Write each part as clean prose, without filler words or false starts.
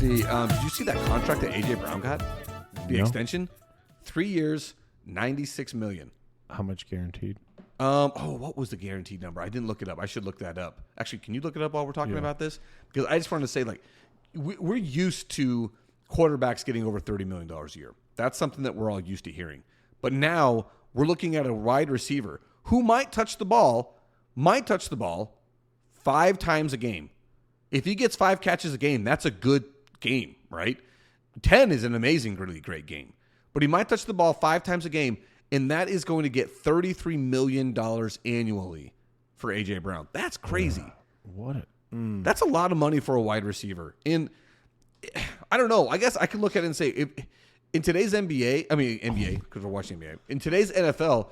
Did you see that contract that AJ Brown got? The extension, 3 years, $96 million. How much guaranteed? What was the guaranteed number? I didn't look it up. I should look that up. Actually, can you look it up while we're talking about this? Because I just wanted to say, like, we're used to quarterbacks getting over $30 million a year. That's something that we're all used to hearing. But now we're looking at a wide receiver who might touch the ball 5 times a game. If he gets 5 catches a game, that's a good game, right? 10 is an amazing, really great game. But he might touch the ball 5 times a game, and that is going to get $33 million annually for A.J. Brown. That's crazy. That's a lot of money for a wide receiver. And I don't know. I guess I could look at it and say, if, in today's NBA, because we're watching NBA, in today's NFL,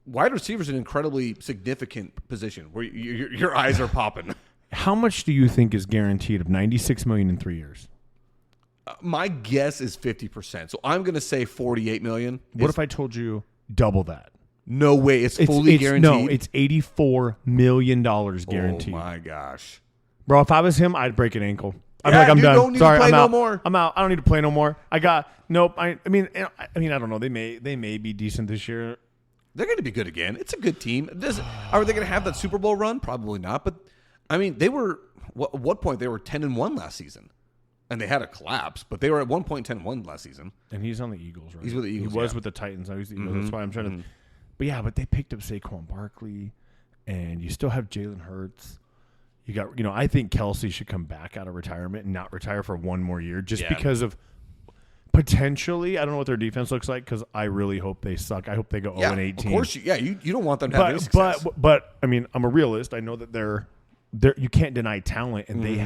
wide receiver is an incredibly significant position where your eyes are popping. How much do you think is guaranteed of $96 million in 3 years? My guess is 50%. So I'm going to say $48 million. What if I told you double that? No way. It's fully guaranteed. No, it's $84 million guaranteed. Oh, my gosh. Bro, if I was him, I'd break an ankle. I'm done. Don't need to play I'm no out. more. I'm out. I don't need to play no more. I mean, I don't know. They may be decent this year. They're going to be good again. It's a good team. Are they going to have that Super Bowl run? Probably not. But, I mean, they were at what point? They were 10-1 last season. And they had a collapse, but they were at one point 10-1 last season. And he's on the Eagles, right? He's with the Eagles. He was with the Titans. Now he's the Eagles. That's why I'm trying to. But they picked up Saquon Barkley, and you still have Jalen Hurts. You got, I think Kelsey should come back out of retirement and not retire for one more year, just because of potentially. I don't know what their defense looks like because I really hope they suck. I hope they go 0-18. Of course, you don't want them to have any success. But I mean, I'm a realist. I know that they're you can't deny talent, and they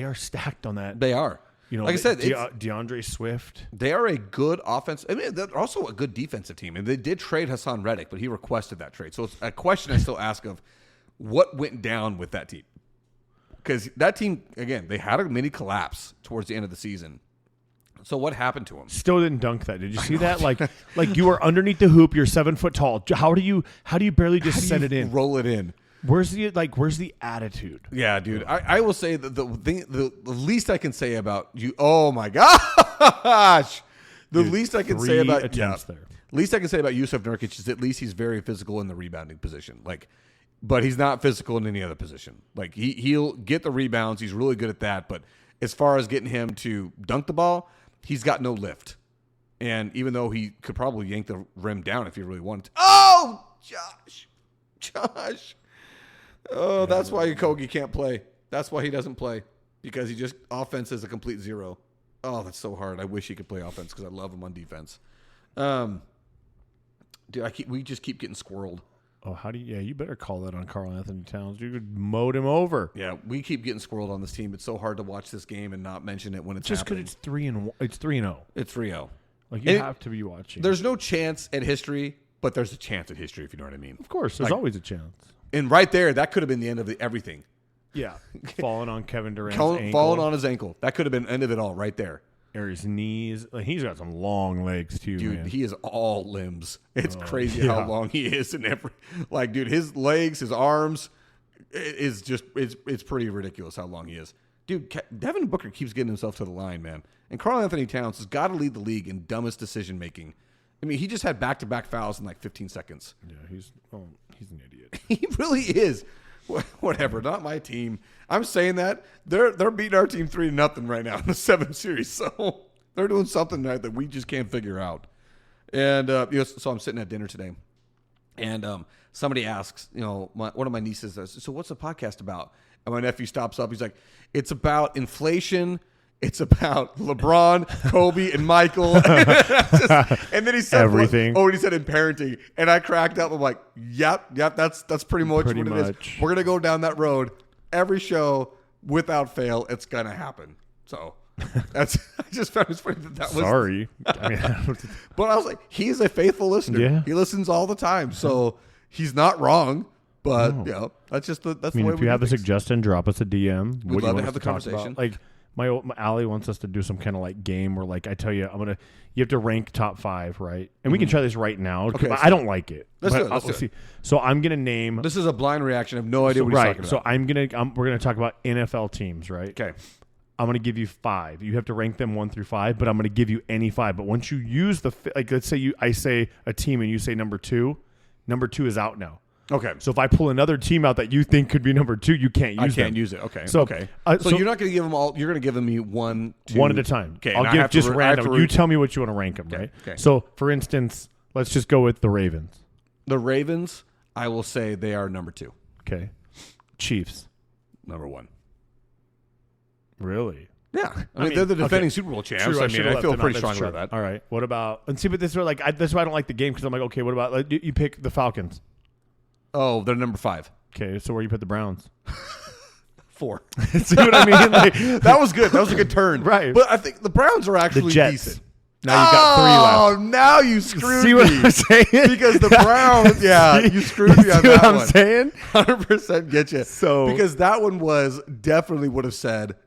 are stacked on that. They are. Like I said, DeAndre Swift. They are a good offense. I mean, they're also a good defensive team. And they did trade Hassan Reddick, but he requested that trade. So it's a question I still ask of what went down with that team. Because that team, again, they had a mini collapse towards the end of the season. So what happened to them? Still didn't dunk that. Did you see that? Like you were underneath the hoop. You're 7 foot tall. How do you barely just set it in? Roll it in. Where's the attitude? Yeah, dude. I will say that the least I can say about you. Oh my gosh, least I can say about least I can say about Yusuf Nurkic is at least he's very physical in the rebounding position. But he's not physical in any other position. Like he'll get the rebounds. He's really good at that. But as far as getting him to dunk the ball, he's got no lift. And even though he could probably yank the rim down if he really wanted to. Oh, Josh. Oh, that's why Kogi can't play. That's why he doesn't play. Because he just offense is a complete zero. Oh, that's so hard. I wish he could play offense because I love him on defense. Dude, we just keep getting squirreled. Oh, you better call that on Karl Anthony Towns. You could mowed him over. Yeah, we keep getting squirreled on this team. It's so hard to watch this game and not mention it when it's just happening. Just because it's 3-0. It's 3-0. Like you have to be watching. There's no chance at history, but there's a chance at history if you know what I mean. Of course, there's always a chance. And right there, that could have been the end of everything. Yeah, falling on Kevin Durant's ankle. Falling on his ankle. That could have been the end of it all right there. Or his knees. He's got some long legs, too, dude, man. He is all limbs. It's crazy how long he is. Dude, his legs, his arms, it's pretty ridiculous how long he is. Dude, Devin Booker keeps getting himself to the line, man. And Karl Anthony Towns has got to lead the league in dumbest decision-making. I mean, he just had back-to-back fouls in 15 seconds. Yeah, he's an idiot. He really is. Whatever, not my team. I'm saying that they're beating our team 3-0 right now in the 7 series. So they're doing something that we just can't figure out. And so I'm sitting at dinner today, and somebody asks, one of my nieces says, "So what's the podcast about?" And my nephew stops up. He's like, "It's about inflation. It's about LeBron, Kobe, and Michael." And then he said everything. He said in parenting. And I cracked up. I'm like, yep, that's pretty much what it is. We're going to go down that road. Every show, without fail, it's going to happen. So I just found it funny that was. Sorry. But I was like, he's a faithful listener. Yeah. He listens all the time. So he's not wrong. But, that's just the way we do if you have things. a suggestion, drop us a DM. We'd love to have the conversation. My Allie wants us to do some kind of game where I tell you you have to rank top 5, right? And we can try this right now. Okay, I don't like it. Let's do it. So I'm gonna name. This is a blind reaction. I have no idea what he's talking about. So we're gonna talk about NFL teams, right? Okay. I'm going to give you 5. You have to rank them 1 through 5, but I'm going to give you any 5. But once you use like, let's say I say a team and you say number 2 is out now. Okay. So if I pull another team out that you think could be number 2, you can't use them. I can't use it. Okay. So, okay. So you're not going to give them all. You're going to give them me 1, 2. One at a time. Okay. I'll give just random. You tell me what you want to rank them, right? Okay. So, for instance, let's just go with the Ravens. The Ravens, I will say they are number 2. Okay. Chiefs. Number 1. Really? Yeah. I mean, they're the defending Super Bowl champs. True, I feel pretty strong about that. All right. What about? And see, but this is like that's why I don't like the game because I'm like, okay, what about? Like, you pick the Falcons. Oh, they're number 5. Okay, so where you put the Browns? 4. See what I mean? Like, that was good. That was a good turn. Right. But I think the Browns are actually the Jets. decent. Now you got 3 left. Oh, now you screwed me. See what I'm saying? Because the Browns, you screwed me on see that what I'm one. saying? 100% get you. So because that one was definitely would have said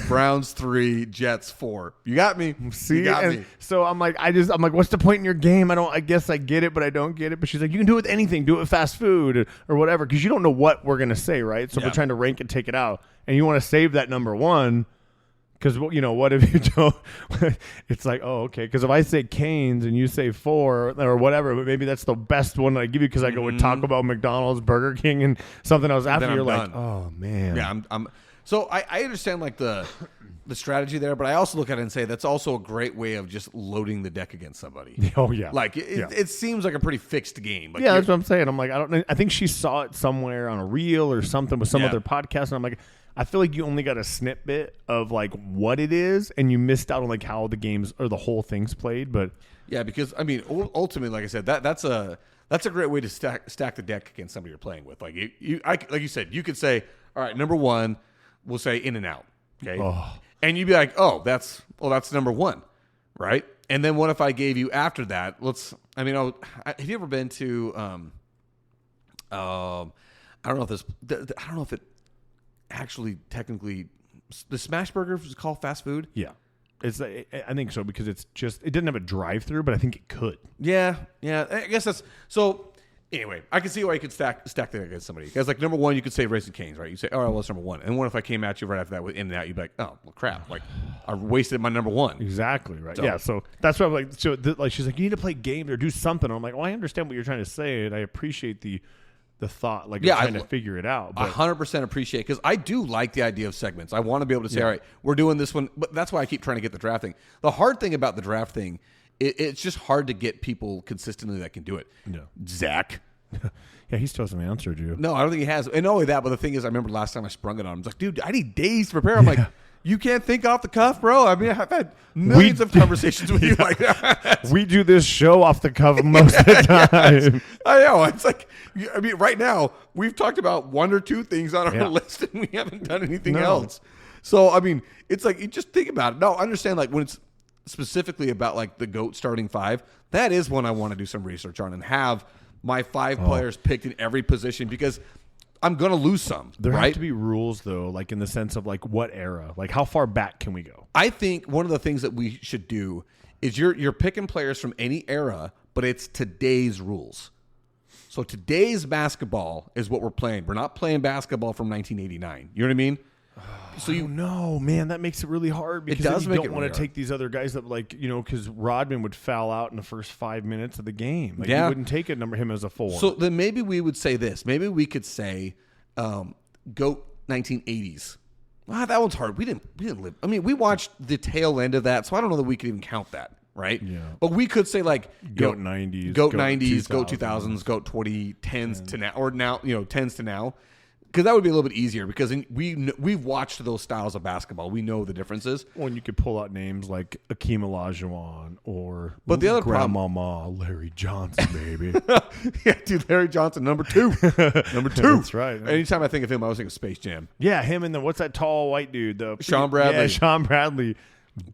Browns 3, Jets 4. You got me. See, you got me. So I'm like, what's the point in your game? I guess I get it, but I don't get it. But she's like, you can do it with anything. Do it with fast food or whatever, because you don't know what we're gonna say, right? So we're trying to rank and take it out, and you want to save that number 1. Because, what if you don't? It's like, oh, okay. Because if I say Cane's and you say 4 or whatever, but maybe that's the best one that I give you because I go with Taco Bell, McDonald's, Burger King, and something else after. You're like, oh, man. Yeah, So I understand like the strategy there, but I also look at it and say that's also a great way of just loading the deck against somebody. Oh, yeah. Like, it seems like a pretty fixed game. Like, yeah, that's what I'm saying. I'm like, I think she saw it somewhere on a reel or something with some other podcast, and I'm like, I feel like you only got a snippet of like what it is, and you missed out on like how the games or the whole thing's played. But yeah, because I mean, ultimately, like I said, that's a great way to stack the deck against somebody you're playing with. Like like you said, you could say, all right, number 1, we'll say in and out, okay, and you'd be like, that's number 1, right? And then what if I gave you after that? Have you ever been to? I don't know if it. Actually, technically, the Smash Burger is called fast food. Yeah, I think so because it didn't have a drive-through, but I think it could. Yeah. I guess that's so. Anyway, I can see why you could stack that against somebody. Because like number 1, you could say Raising Cane's, right? You say, oh, well, it's number 1. And what if I came at you right after that with In and Out? You'd be like, oh, well, crap! Like I wasted my number 1. Exactly right. So, yeah. So that's what I'm like. So like she's like, you need to play games or do something. I'm like, well, I understand what you're trying to say, and I appreciate the thought, like trying to figure it out. I 100% appreciate it because I do like the idea of segments. I want to be able to say, all right, we're doing this one, but that's why I keep trying to get the draft thing. The hard thing about the draft thing, it's just hard to get people consistently that can do it. No. Zach. Yeah, he still hasn't answered you. No, I don't think he has. And not only that, but the thing is, I remember last time I sprung it on him. I was like, dude, I need days to prepare. I'm like, you can't think off the cuff, bro. I mean, I've had millions of conversations with you like that. We do this show off the cuff most of the time. Yes. I know. It's like, I mean, right now, we've talked about 1 or 2 things on our list, and we haven't done anything else. So, I mean, it's like, you just think about it. No, I understand, like, when it's specifically about, like, the GOAT starting 5, that is one I want to do some research on and have my 5 players picked in every position because I'm going to lose some. There right? have to be rules, though, like in the sense of like what era, like how far back can we go? I think one of the things that we should do is you're picking players from any era, but it's today's rules. So today's basketball is what we're playing. We're not playing basketball from 1989. You know what I mean? So no, man, that makes it really hard because you don't want to take these other guys that because Rodman would foul out in the first 5 minutes of the game. Like, you wouldn't take him as a 4. So then maybe we would say this. Maybe we could say GOAT 1980s. That one's hard. We didn't live. I mean, we watched the tail end of that, so I don't know that we could even count that, right? Yeah. But we could say like GOAT 90s, GOAT 90s, GOAT 2000s, GOAT 2010s to now, or now 10s to now. Because that would be a little bit easier because we've watched those styles of basketball. We know the differences. Well, and you could pull out names like Akeem Olajuwon or but the other Grandmama Larry Johnson, baby. Yeah, dude, Larry Johnson, number 2. Number 2. That's right. Anytime I think of him, I always think of Space Jam. Yeah, him and what's that tall white dude? Sean Bradley. Yeah, Sean Bradley.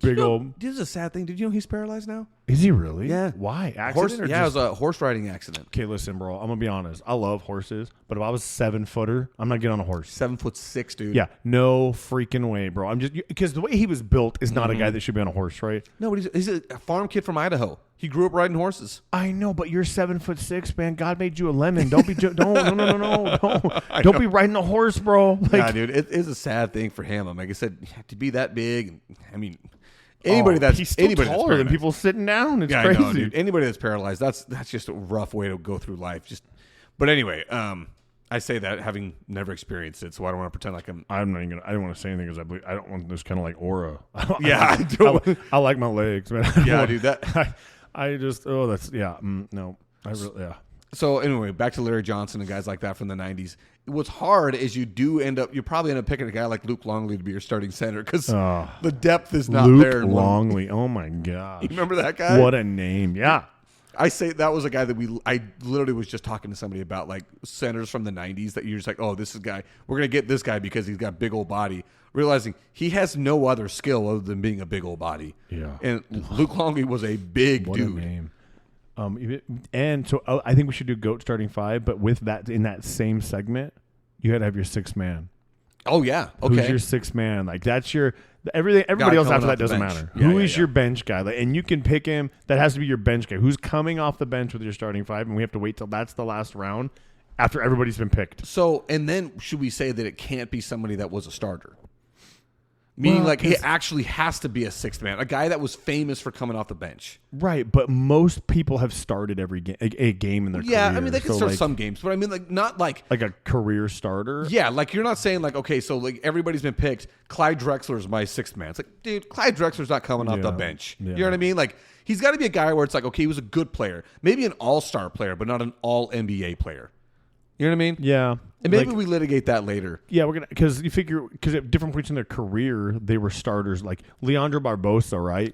Big old. This is a sad thing. Did you know he's paralyzed now? Is he really? Yeah. Why? Accident Horse, or yeah, just... it was a horse riding accident. Okay, listen, bro. I'm gonna be honest. I love horses, but if I was 7-footer, I'm not getting on a horse. 7'6", dude. Yeah, no freaking way, bro. I'm just because the way he was built is not a guy that should be on a horse, right? No, but he's a farm kid from Idaho. He grew up riding horses. I know, but you're 7'6", man. God made you a lemon. Don't be don't be riding a horse, bro. Like, Yeah, dude, it is a sad thing for him. Like I said, to be that big. I mean, anybody he's still taller than people sitting down. It's crazy. I know, dude. Anybody that's paralyzed, that's just a rough way to go through life. But anyway, I say that having never experienced it, so I don't want to pretend like I'm not even gonna. I don't want to say anything because I don't want this kind of like aura. Yeah, I do. I like my legs, man. Yeah, dude. That I just no. I really So anyway, back to Larry Johnson and guys like that from the 90s. What's hard is you probably end up picking a guy like Luke Longley to be your starting center because the depth is not Luke there. Longley. Oh my gosh. You remember that guy? What a name. Yeah. I say that was a guy that I literally was just talking to somebody about, like centers from the 90s that you're just like, oh, this is a guy. We're going to get this guy because he's got big old body. Realizing he has no other skill other than being a big old body. Yeah. And Luke Longley was a big What dude. a name. And so I think we should do GOAT starting five, but with that, in that same segment, you had to have your sixth man. Oh, yeah. Okay. Who's your sixth man? Like, that's your everything. Everybody else after that doesn't matter. Who is your bench guy? Like, and you can pick him. That has to be your bench guy. Who's coming off the bench with your starting five? And we have to wait till that's the last round after everybody's been picked. So, and then should we say that it can't be somebody that was a starter? Meaning, like, it actually has to be a sixth man, a guy that was famous for coming off the bench. Right, but most people have started every a game in their career. Yeah, I mean, they can start some games, but I mean, like, not like a career starter. Yeah, like, you're not saying, like, okay, so, like, everybody's been picked. Clyde Drexler's my sixth man. It's like, dude, Clyde Drexler's not coming off the bench. Yeah. You know what I mean? Like, he's got to be a guy where it's like, okay, he was a good player. Maybe an all-star player, but not an all-NBA player. You know what I mean? Yeah. And maybe we litigate that later. Yeah, we're gonna because at different points in their career they were starters. Like Leandro Barbosa, right?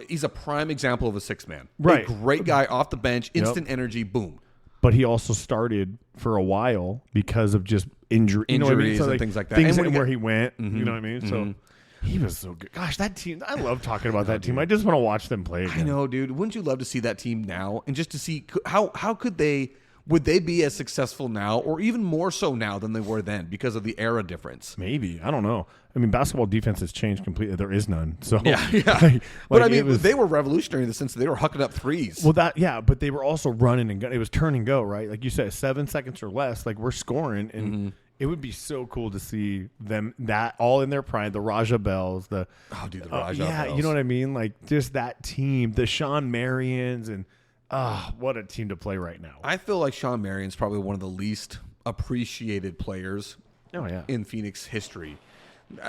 He's a prime example of a six man. Right, a great guy off the bench, instant energy, boom. But he also started for a while because of just injuries, you know what I mean? So, like, things like that, and where he went. Mm-hmm, you know what I mean? So he was so good. Gosh, that team! I love talking about that team. I just want to watch them play again. I know, dude. Wouldn't you love to see that team now and just to see how could they? Would they be as successful now or even more so now than they were then because of the era difference? Maybe. I don't know. I mean, basketball defense has changed completely. There is none. So yeah. But I mean, they were revolutionary in the sense that they were hucking up threes. Well, but they were also running and it was turn and go, right? Like you said, 7 seconds or less, like we're scoring and it would be so cool to see them that all in their prime, the Raja Bells, the Raja Bells. You know what I mean? Like just that team, the Sean Marions and what a team to play right now. I feel like Sean Marion's probably one of the least appreciated players in Phoenix history.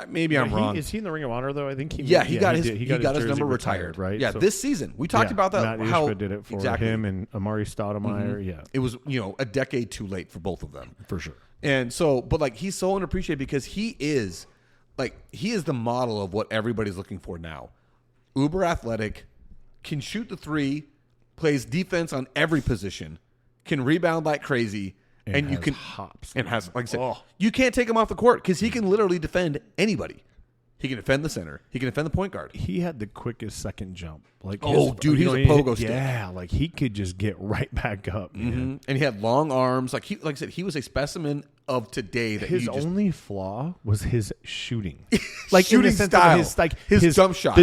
Maybe I'm wrong. Is he in the Ring of Honor, though? I think he got his number retired. Right? Yeah, so, this season. We talked about that. Matt Ishbia did it for him and Amari Stoudemire. Yeah. It was, a decade too late for both of them. For sure. And so, but like he's so unappreciated because he is the model of what everybody's looking for now. Uber athletic, can shoot the three, plays defense on every position, can rebound like crazy, and you can hops and has, like I said, you can't take him off the court because he can literally defend anybody. He can defend the center. He can defend the point guard. He had the quickest second jump. Like, he's a pogo stick. Yeah, like he could just get right back up. Mm-hmm. And he had long arms. Like I said, he was a specimen of today. That his only flaw was his shooting, like shooting style, his jump shot,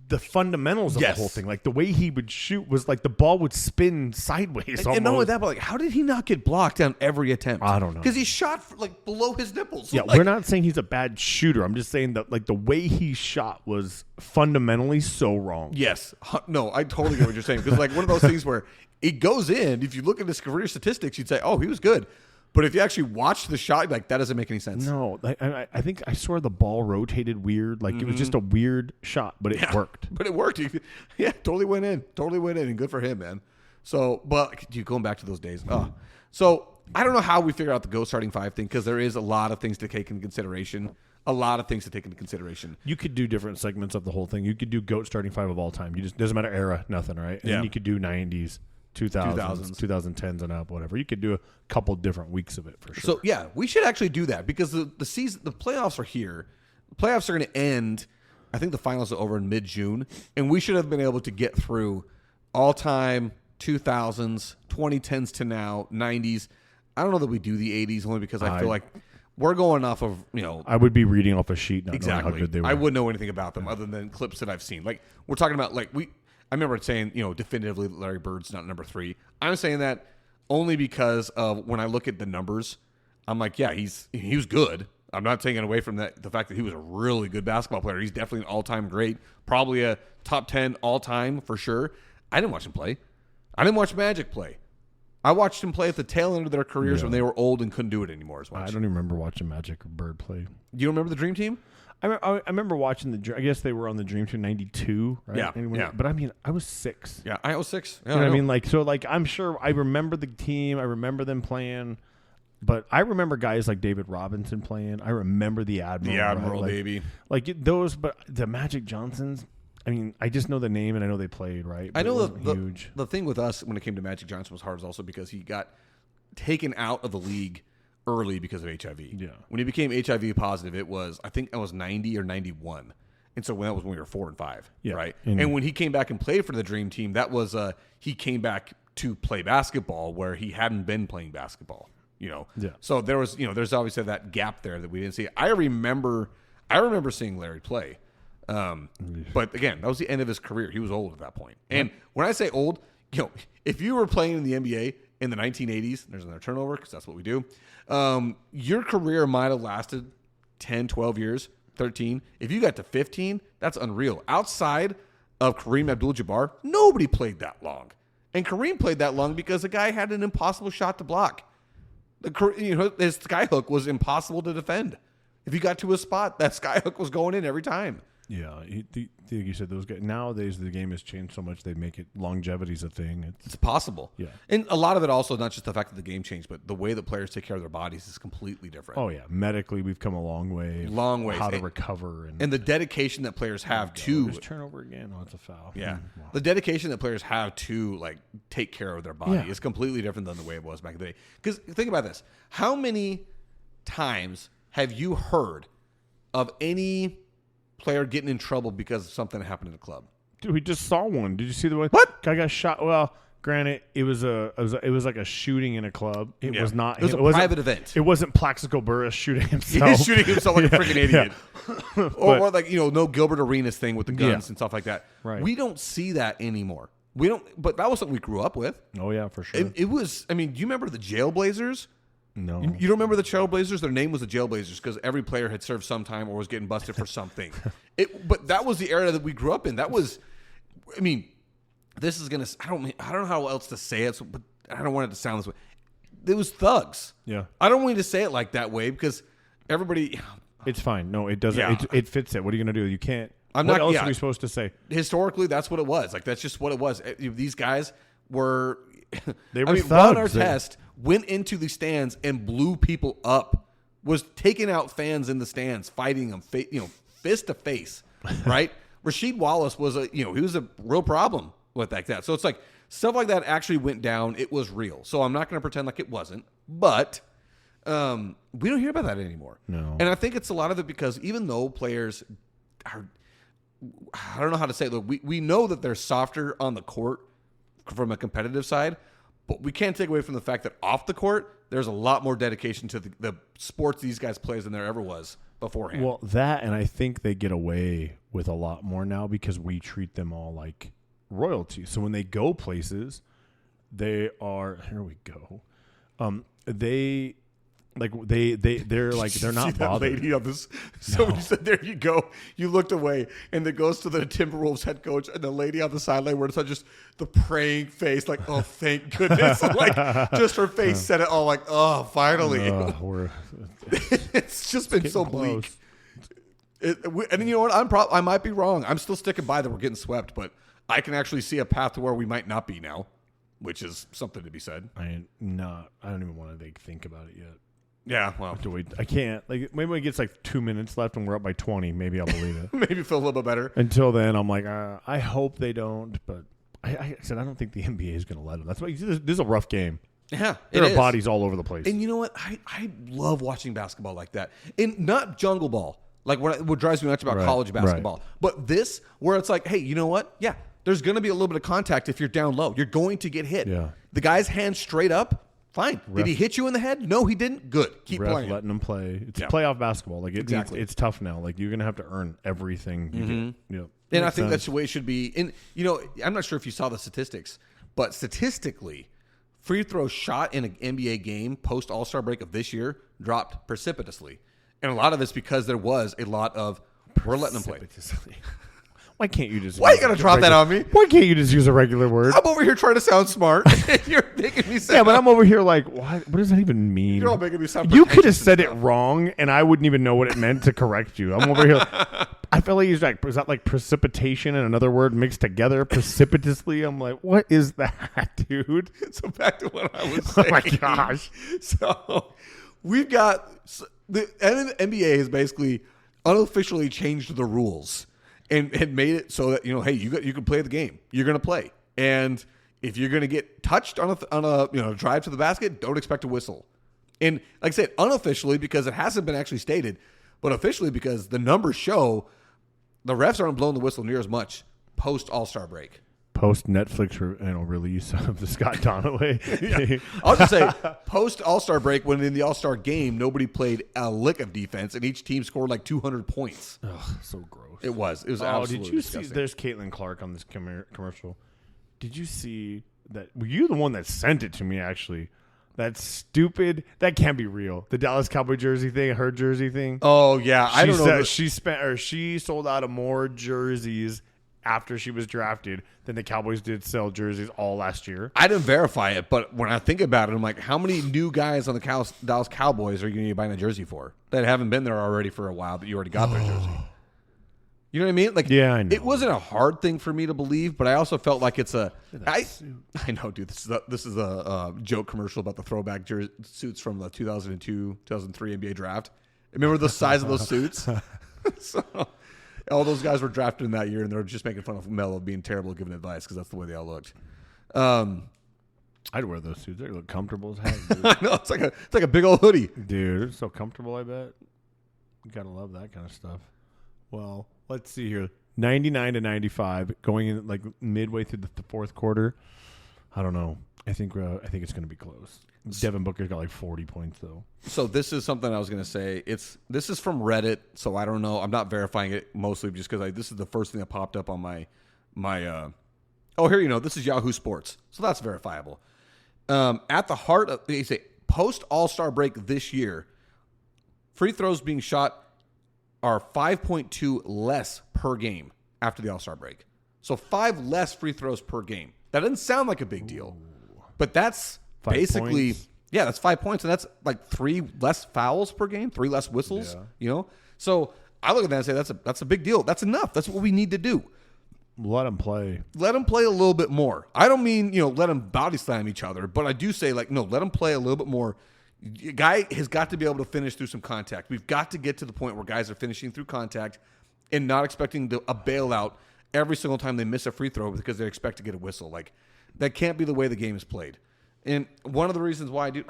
the fundamentals of the whole thing. Like the way he would shoot was like the ball would spin sideways. And not only that, but like how did he not get blocked on every attempt? I don't know. Because he shot below his nipples. Yeah, we're not saying he's a bad shooter. I'm just saying that like the way he shot was fundamentally so wrong. Yes. No, I totally get what you're saying. Because like one of those things where it goes in, if you look at his career statistics, you'd say, oh, he was good. But if you actually watch the shot, like that doesn't make any sense. No, I think I swear the ball rotated weird. Like it was just a weird shot, but it worked. But it worked. Yeah, totally went in, and good for him, man. So, but going back to those days. So I don't know how we figure out the GOAT starting five thing because there is a lot of things to take into consideration. You could do different segments of the whole thing. You could do GOAT starting five of all time. You just doesn't matter era, nothing, right? And then you could do 90s. 2000s, 2010s and up, whatever. You could do a couple different weeks of it for sure. So yeah, we should actually do that because the season, the playoffs are here. The playoffs are going to end I think the finals are over in mid-June, and we should have been able to get through all-time 2000s, 2010s to now, 90s. I don't know that we do the 80s only because I feel like we're going off of, I would be reading off a sheet, not knowing how good they were. I wouldn't know anything about them other than clips that I've seen. Like, we're talking about, like, I remember saying, definitively Larry Bird's not number 3. I'm saying that only because of when I look at the numbers, I'm like, yeah, he was good. I'm not taking away from that the fact that he was a really good basketball player. He's definitely an all-time great, probably a top 10 all-time for sure. I didn't watch him play. I didn't watch Magic play. I watched him play at the tail end of their careers when they were old and couldn't do it anymore as much. I don't even remember watching Magic or Bird play. You don't remember the Dream Team? I remember watching I guess they were on the Dream Team 92, right? Yeah. But I mean, I was 6. Yeah, I was 6. You know what I mean? Like, so, like, I'm sure I remember the team. I remember them playing. But I remember guys like David Robinson playing. I remember the Admiral. The Admiral, right? baby. Like those, but the Magic Johnsons, I mean, I just know the name and I know they played, right? But I know huge. The thing with us when it came to Magic Johnson was hard is also because he got taken out of the league early because of HIV. Yeah. When he became HIV positive, I think I was 90 or 91. And so that was when we were 4 and 5, right? And when he came back and played for the Dream Team, that was he came back to play basketball where he hadn't been playing basketball. Yeah. So there was, there's obviously that gap there that we didn't see. I remember seeing Larry play. But again, that was the end of his career. He was old at that point. And when I say old, if you were playing in the NBA in the 1980s, there's another turnover because that's what we do. Your career might have lasted 10, 12 years, 13. If you got to 15, that's unreal. Outside of Kareem Abdul-Jabbar, nobody played that long. And Kareem played that long because the guy had an impossible shot to block. His skyhook was impossible to defend. If you got to a spot, that skyhook was going in every time. Yeah, you said those guys. Nowadays, the game has changed so much; they make it longevity's a thing. It's possible. Yeah, and a lot of it also not just the fact that the game changed, but the way that players take care of their bodies is completely different. Oh yeah, medically we've come a long way. Long ways. How to recover and the dedication that players have to turnover again. Oh, it's a foul. Yeah, wow. The dedication that players have to take care of their body is completely different than the way it was back in the day. Because think about this: how many times have you heard of any player getting in trouble because of something that happened in the club? Dude, we just saw one. Did you see the one? What? Guy got shot. Well, granted, it was like a shooting in a club. It was not. It was a private event. It wasn't Plaxico Burress shooting himself. He's shooting himself like a freaking idiot. or like no Gilbert Arenas thing with the guns and stuff like that. Right. We don't see that anymore. We don't. But that was something we grew up with. Oh yeah, for sure. It was. I mean, do you remember the Jailblazers? No. You don't remember the Trailblazers? Their name was the Jailblazers because every player had served some time or was getting busted for something. But that was the era that we grew up in. That was, I mean, this is going to, I don't know how else to say it, but I don't want it to sound this way. It was thugs. Yeah. I don't want you to say it like that way because everybody. It's fine. No, it doesn't. Yeah. It fits it. What are you going to do? You can't. What else are we supposed to say? Historically, that's what it was. That's just what it was. These guys were. They were thugs. Ron Artest went into the stands and blew people up. Was taking out fans in the stands, fighting them, fist to face. Right? Rasheed Wallace was he was a real problem with that. So it's like stuff like that actually went down. It was real. So I'm not going to pretend like it wasn't. But we don't hear about that anymore. No. And I think it's a lot of it because even though players are, I don't know how to say it. Look, we know that they're softer on the court from a competitive side, but we can't take away from the fact that off the court, there's a lot more dedication to the sports these guys play than there ever was beforehand. Well, that, and I think they get away with a lot more now because we treat them all like royalty. So when they go places, they are, here we go. They're like they're not bothered. Lady on this, somebody said, "There you go." You looked away, and it goes to the Timberwolves head coach and the lady on the sideline, where it's like just the praying face, like, "Oh, thank goodness!" Like just her face said it all, like, "Oh, finally." It's just been so bleak. And you know what? I might be wrong. I'm still sticking by that we're getting swept, but I can actually see a path to where we might not be now, which is something to be said. I don't even want to think about it yet. Yeah, well, I can't. Like maybe when it gets like 2 minutes left and we're up by 20, maybe I'll believe it. Maybe feel a little bit better. Until then, I'm like, I hope they don't. But I said I don't think the NBA is going to let them. That's why this is a rough game. Yeah, there are bodies all over the place. And you know what? I love watching basketball like that, and not jungle ball. Like what drives me nuts about college basketball. Right. But this, where it's like, hey, you know what? Yeah, there's going to be a little bit of contact if you're down low. You're going to get hit. Yeah. The guy's hand straight up. Fine. Did he hit you in the head? No, he didn't. Good. Keep playing. Letting him play. It's playoff basketball. Like it's tough now. Like you're gonna have to earn everything you get. Yep. And I think that's the way it should be. And I'm not sure if you saw the statistics, but statistically, free throw shot in an NBA game post All-Star break of this year dropped precipitously. And a lot of it's because there was a lot of we're letting them play. Why can't you just? Why you gotta drop that on me? Why can't you just use a regular word? I'm over here trying to sound smart. You're making me sound. Yeah, but I'm over here like, what does that even mean? You're all making me sound. You could have said it wrong, and I wouldn't even know what it meant to correct you. I'm over here. I feel like is that like precipitation and another word mixed together precipitously? I'm like, what is that, dude? So back to what I was saying. Oh my gosh! So we've got the NBA has basically unofficially changed the rules. And made it so that, hey, you can play the game. You're going to play. And if you're going to get touched on a drive to the basket, don't expect a whistle. And like I said, unofficially because it hasn't been actually stated, but officially because the numbers show the refs aren't blowing the whistle near as much post All-Star break. Post Netflix release of the Scott Donaway. I'll just say post All-Star break when in the All-Star game nobody played a lick of defense and each team scored like 200 points. Ugh, so gross. It was absolutely did you disgusting. See? There's Caitlin Clark on this commercial. Did you see that? Were you the one that sent it to me? Actually, that's stupid. That can't be real. The Dallas Cowboy jersey thing, her jersey thing. Oh yeah, I don't know. She sold out of more jerseys after she was drafted than the Cowboys did sell jerseys all last year. I didn't verify it, but when I think about it, I'm like, how many new guys on the Dallas Cowboys are you going to be buying a jersey for that haven't been there already for a while, but you already got their jersey? You know what I mean? Like, yeah, I know. It wasn't a hard thing for me to believe, but I also felt like it's I know, dude. This is a joke commercial about the throwback suits from the 2002, 2003 NBA draft. Remember the size of those suits? So, all those guys were drafted in that year, and they're just making fun of Melo being terrible at giving advice because that's the way they all looked. I'd wear those suits. They look comfortable as heck, dude. I know. It's like a big old hoodie. Dude, it's so comfortable, I bet. You got to love that kind of stuff. Well, let's see here. 99-95, going in like midway through the fourth quarter. I don't know. I think it's going to be close. Devin Booker's got like 40 points though. So this is something I was going to say. This is from Reddit, so I don't know. I'm not verifying it mostly just because this is the first thing that popped up on my. Oh, here this is Yahoo Sports, so that's verifiable. At the heart of they say post All-Star break this year, free throws being shot are 5.2 less per game after the All-Star break. So 5 less free throws per game. That doesn't sound like a big deal, but that's. 5 Basically, points. Yeah, that's 5 points, and that's like 3 less fouls per game, 3 less whistles. Yeah. So I look at that and say that's a big deal. That's enough. That's what we need to do. Let them play. Let them play a little bit more. I don't mean let them body slam each other, but I do say let them play a little bit more. A guy has got to be able to finish through some contact. We've got to get to the point where guys are finishing through contact and not expecting a bailout every single time they miss a free throw because they expect to get a whistle. Like that can't be the way the game is played. And one of the reasons why I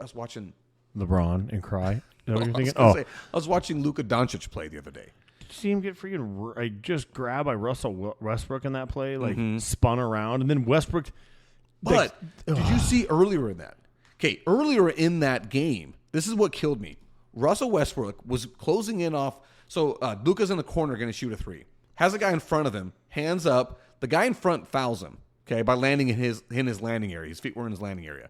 was watching LeBron and cry. You know what you're thinking? I was watching Luka Doncic play the other day. Did you see him get freaking just grabbed by Russell Westbrook in that play? Like spun around, and then Westbrook. But did you see earlier in that? Okay, earlier in that game, this is what killed me. Russell Westbrook was closing in off. So Luka's in the corner going to shoot a 3. Has a guy in front of him, hands up. The guy in front fouls him. Okay, by landing in his landing area. His feet were in his landing area.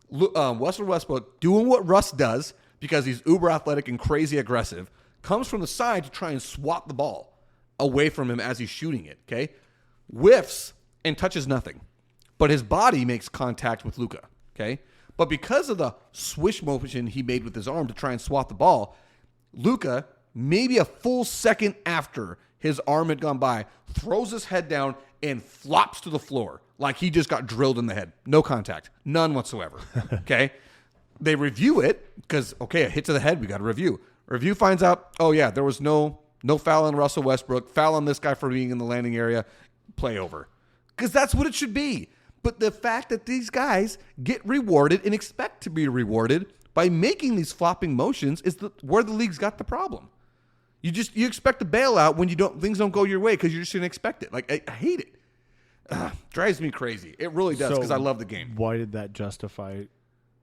Russell Westbrook, doing what Russ does because he's uber athletic and crazy aggressive, comes from the side to try and swat the ball away from him as he's shooting it, okay? Whiffs and touches nothing. But his body makes contact with Luka, okay? But because of the swish motion he made with his arm to try and swat the ball, Luka, maybe a full second after his arm had gone by, throws his head down and flops to the floor like he just got drilled in the head. No contact. None whatsoever. Okay? They review it because, a hit to the head, we got to review. Review finds out, there was no foul on Russell Westbrook, foul on this guy for being in the landing area, play over. Because that's what it should be. But the fact that these guys get rewarded and expect to be rewarded by making these flopping motions is where the league's got the problem. You expect a bailout when things don't go your way because you just didn't expect it. Like I hate it. Drives me crazy. It really does because I love the game. Why did that justify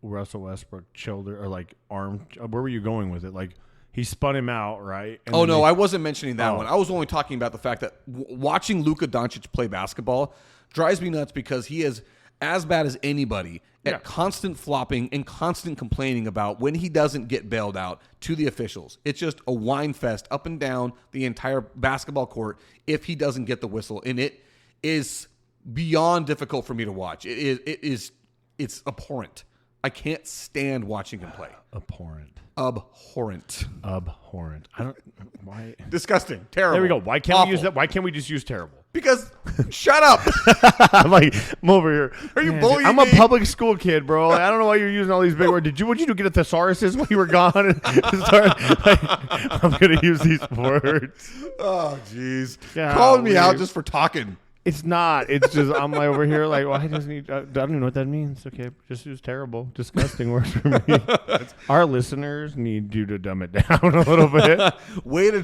Russell Westbrook shoulder or like arm? Where were you going with it? Like he spun him out, right? And I wasn't mentioning that one. I was only talking about the fact that watching Luka Doncic play basketball drives me nuts because he is as bad as anybody at constant flopping and constant complaining about when he doesn't get bailed out to the officials. It's just a whine fest up and down the entire basketball court if he doesn't get the whistle, and it is beyond difficult for me to watch. It's abhorrent. I can't stand watching him play. Abhorrent. I don't. Why? Disgusting. Terrible. There we go. Why can't we use that? Why can't we just use terrible? Because shut up. I'm over here. Are you bullying I'm me? a public school kid, bro. I don't know why you're using all these big words. What'd you do? Get a thesaurus while you were gone? I'm gonna use these words. Oh, jeez. Yeah, calling me out just for talking. It's not. It's just I'm like over here like, why doesn't he? I don't even know what that means. Okay, just use terrible, disgusting words for me. Our listeners need you to dumb it down a little bit. way to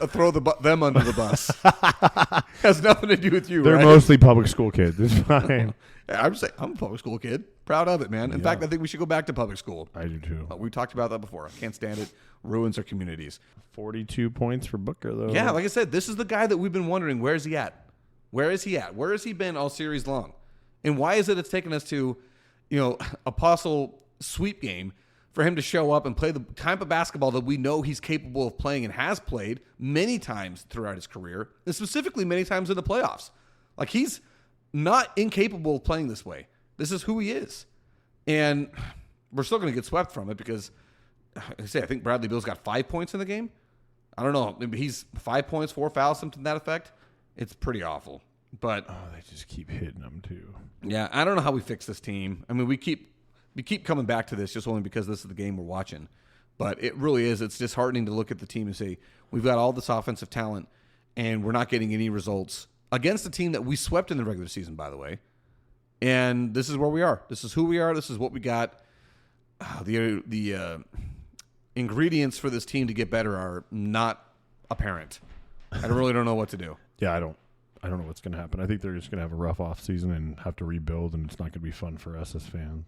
throw them under the bus. Has nothing to do with you. They're right? mostly public school kids. It's fine. I'm a public school kid. Proud of it, man. In fact, I think we should go back to public school. I do too. We talked about that before. Can't stand it. Ruins our communities. 42 points for Booker though. Yeah, like I said, this is the guy that we've been wondering, where's he at? Where is he at? Where has he been all series long? And why is it's taken us to, Apostle sweep game for him to show up and play the type of basketball that we know he's capable of playing and has played many times throughout his career, and specifically many times in the playoffs. Like, he's not incapable of playing this way. This is who he is. And we're still going to get swept from it because, like I say, I think Bradley Beal's got 5 points in the game. I don't know. Maybe he's 5 points, 4 fouls, something to that effect. It's pretty awful. But they just keep hitting them too. Yeah, I don't know how we fix this team. I mean, we keep coming back to this just only because this is the game we're watching. But it really is. It's disheartening to look at the team and say, we've got all this offensive talent, and we're not getting any results against a team that we swept in the regular season, by the way. And this is where we are. This is who we are. This is what we got. The ingredients for this team to get better are not apparent. I really don't know what to do. Yeah, I don't know what's going to happen. I think they're just going to have a rough off season and have to rebuild, and it's not going to be fun for us as fans.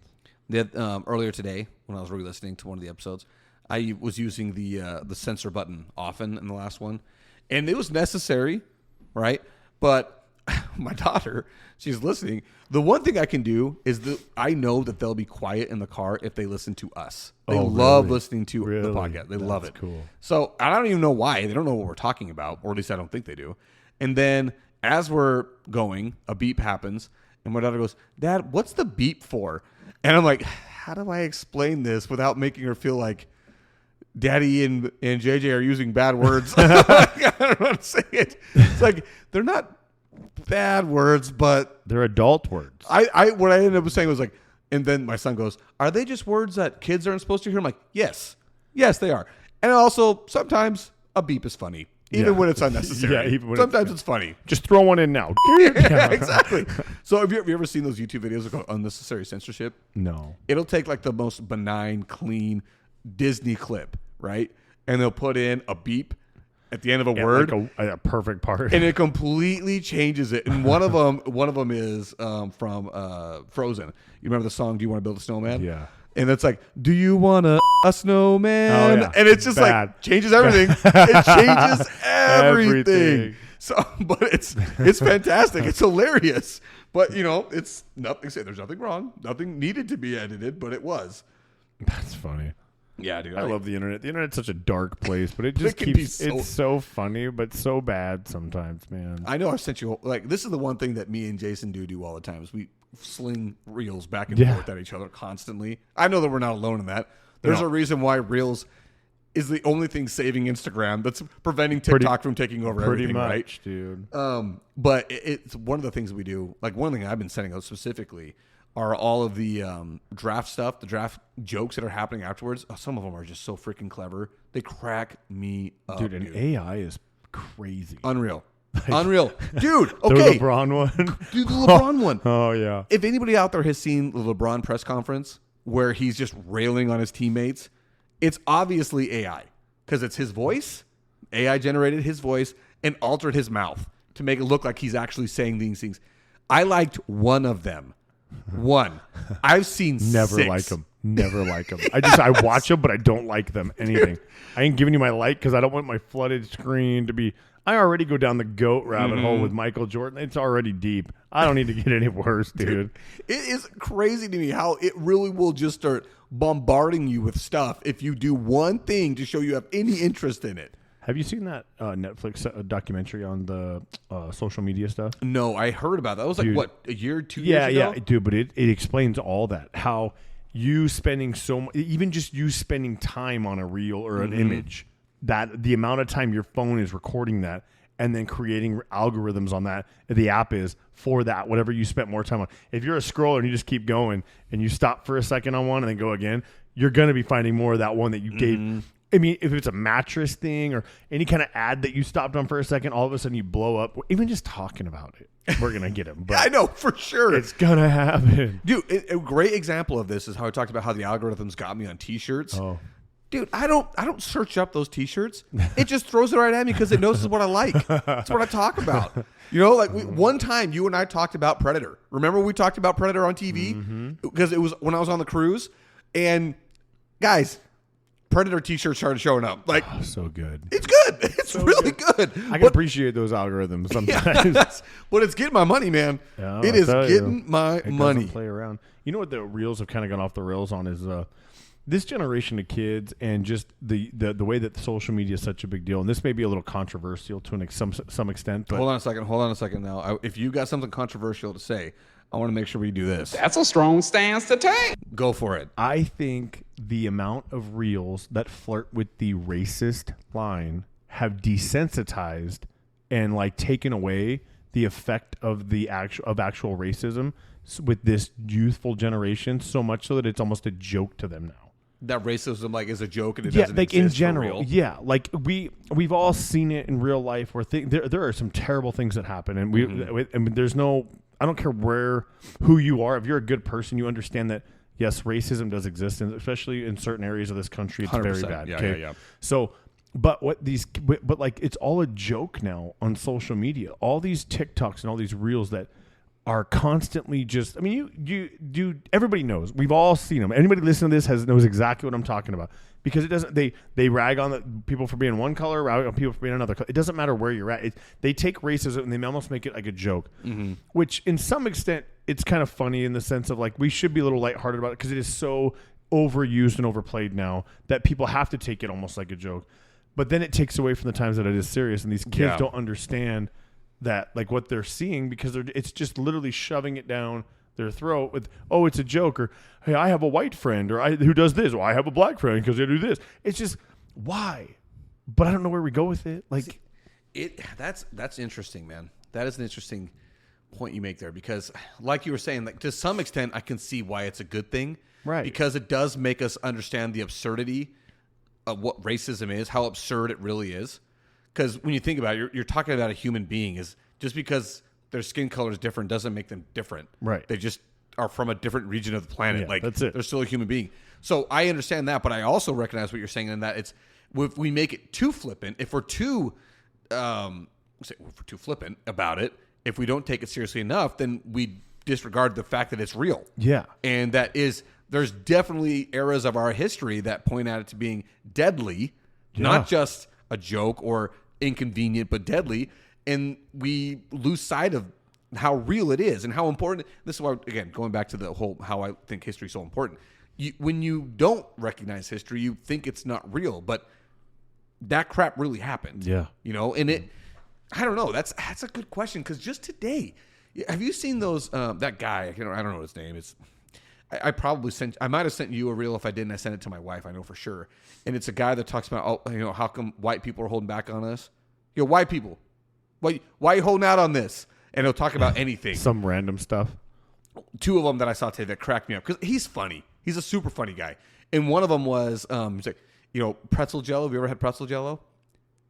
Earlier today, when I was re-listening to one of the episodes, I was using the censor button often in the last one, and it was necessary, right? But my daughter, she's listening. The one thing I can do is I know that they'll be quiet in the car if they listen to us. They love listening to the podcast. They love it. Cool. So I don't even know why. They don't know what we're talking about, or at least I don't think they do. And then as we're going, a beep happens, and my daughter goes, "Dad, what's the beep for?" And I'm like, how do I explain this without making her feel like Daddy and JJ are using bad words? I don't know how to say it. It's like, they're not bad words, but they're adult words. What I ended up saying was like, and then my son goes, "Are they just words that kids aren't supposed to hear?" I'm like, yes, they are. And also, sometimes a beep is funny. Even when it's unnecessary. Yeah, sometimes it's funny. Just throw one in now. Yeah, exactly. So have you ever seen those YouTube videos of unnecessary censorship? No. It'll take like the most benign, clean Disney clip, right? And they'll put in a beep at the end of a word. Like a perfect part. And it completely changes it. And one of them is from Frozen. You remember the song, "Do You Want to Build a Snowman?" Yeah. And it's like, "Do you want a snowman?" Oh, yeah. And it's just like changes everything. It changes everything. So, but it's fantastic. It's hilarious. But it's nothing. There's nothing wrong. Nothing needed to be edited, but it was. That's funny. Yeah, dude. I love the internet. The internet's such a dark place, but it just keeps. It's so funny, but so bad sometimes, man. I know I've sent you this is the one thing that me and Jason do all the time is we sling reels back and forth at each other constantly. I know that we're not alone in that. There's a reason why reels is the only thing saving Instagram that's preventing TikTok from taking over everything, much, right? Dude. But it's one of the things we do. Like, one thing I've been sending out specifically are all of the draft stuff, the draft jokes that are happening afterwards. Oh, some of them are just so freaking clever. They crack me up, dude. And AI is crazy. Unreal. Unreal. Dude, okay. The LeBron one? Dude, the LeBron one. Oh, yeah. If anybody out there has seen the LeBron press conference where he's just railing on his teammates, it's obviously AI because it's his voice AI generated his voice and altered his mouth to make it look like he's actually saying these things. I liked one of them. One. I've seen Never 6. like them. Never like them. I watch them, but I don't like them. Anything. I ain't giving you my like because I don't want my flooded screen to be. I already go down the GOAT rabbit hole with Michael Jordan. It's already deep. I don't need to get any worse, dude. It is crazy to me how it really will just start bombarding you with stuff if you do one thing to show you have any interest in it. Have you seen that Netflix documentary on the social media stuff? No, I heard about that. That was like, dude, what, a year, 2 years ago? Yeah, dude, but it explains all that. How you spending even just you spending time on a reel or an image, that the amount of time your phone is recording that and then creating algorithms on that, the app is for that, whatever you spent more time on. If you're a scroller and you just keep going and you stop for a second on one and then go again, you're going to be finding more of that one that you gave. I mean, if it's a mattress thing or any kind of ad that you stopped on for a second, all of a sudden you blow up. Even just talking about it, we're going to get them. But I know, for sure. It's going to happen. Dude, a great example of this is how I talked about how the algorithms got me on T-shirts. Oh. Dude, I don't search up those T-shirts. It just throws it right at me because it knows this is what I like. That's what I talk about. You know, like one time you and I talked about Predator. Remember we talked about Predator on TV? Because it was when I was on the cruise. And guys, Predator T-shirts started showing up. Like, so good. It's good. It's so really good. I can appreciate those algorithms sometimes. Yeah, but it's getting my money, man. Yeah, it is getting my money. Play around. You know what the reels have kind of gone off the rails on is this generation of kids and just the way that social media is such a big deal. And this may be a little controversial to some extent. But Hold on a second now. If you got something controversial to say, I want to make sure we do this. That's a strong stance to take. Go for it. I think the amount of reels that flirt with the racist line have desensitized and like taken away the effect of the actual racism with this youthful generation so much so that it's almost a joke to them now. That racism like is a joke and it doesn't like exist in general. for real. Yeah, like we've all seen it in real life where there are some terrible things that happen, and I mean, there's no. I don't care who you are. If you're a good person, you understand that yes, racism does exist, and especially in certain areas of this country, it's very bad. Yeah. So, but like it's all a joke now on social media. All these TikToks and all these reels that are constantly just. I mean, you everybody knows. We've all seen them. Anybody listening to this knows exactly what I'm talking about. Because it doesn't, they rag on the people for being one color, rag on people for being another color. It doesn't matter where you're at. They take racism and they almost make it like a joke, which in some extent it's kind of funny in the sense of like we should be a little lighthearted about it because it is so overused and overplayed now that people have to take it almost like a joke. But then it takes away from the times that it is serious, and these kids don't understand that like what they're seeing because it's just literally shoving it down their throat with, oh, it's a joke, or hey, I have a white friend, or who does this, or I have a black friend because they do this. It's just why, but I don't know where we go with it. Like, that's interesting, man. That is an interesting point you make there because, like you were saying, like to some extent, I can see why it's a good thing, right? Because it does make us understand the absurdity of what racism is, how absurd it really is. Because when you think about it, you're talking about a human being. Is just because their skin color is different doesn't make them different. Right. They just are from a different region of the planet. Yeah, like that's it. They're still a human being. So I understand that, but I also recognize what you're saying in that it's if we make it too flippant, if we're too flippant about it, if we don't take it seriously enough, then we disregard the fact that it's real. Yeah. And there's definitely eras of our history that point at it to being deadly, not just a joke or inconvenient, but deadly. And we lose sight of how real it is and how important. This is why, again, going back to the whole how I think history is so important. When you don't recognize history, you think it's not real, but that crap really happened. Yeah, and I don't know. That's a good question because just today, have you seen those? That guy, I don't know his name. I might have sent you a reel. If I didn't, I sent it to my wife. I know for sure. And it's a guy that talks about, how come white people are holding back on us? White people. Why are you holding out on this? And he'll talk about anything. Some random stuff. Two of them that I saw today that cracked me up because he's funny. He's a super funny guy. And one of them was, he's like, pretzel jello. Have you ever had pretzel jello?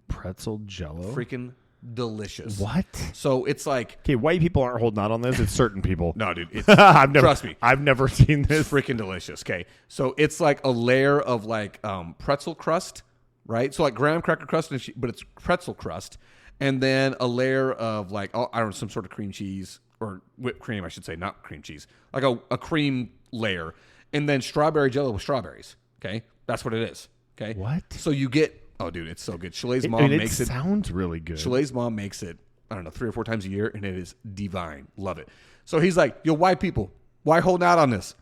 Pretzel jello? Freaking delicious. What? So it's like, okay, white people aren't holding out on this. It's certain people. No, dude. Trust me. I've never seen this. Freaking delicious. Okay. So it's like a layer of like pretzel crust right? So like graham cracker crust, but it's pretzel crust, and then a layer of like I don't know, some sort of cream cheese or whipped cream, I should say, not cream cheese, like a cream layer, and then strawberry jello with strawberries. Okay, that's what it is. Okay, What? So you get dude, it's so good. Chalet's mom makes it. Sounds really good. Chalet's mom makes it. I don't know, 3 or 4 times a year, and it is divine. Love it. So he's like, yo, white people, why holding out on this?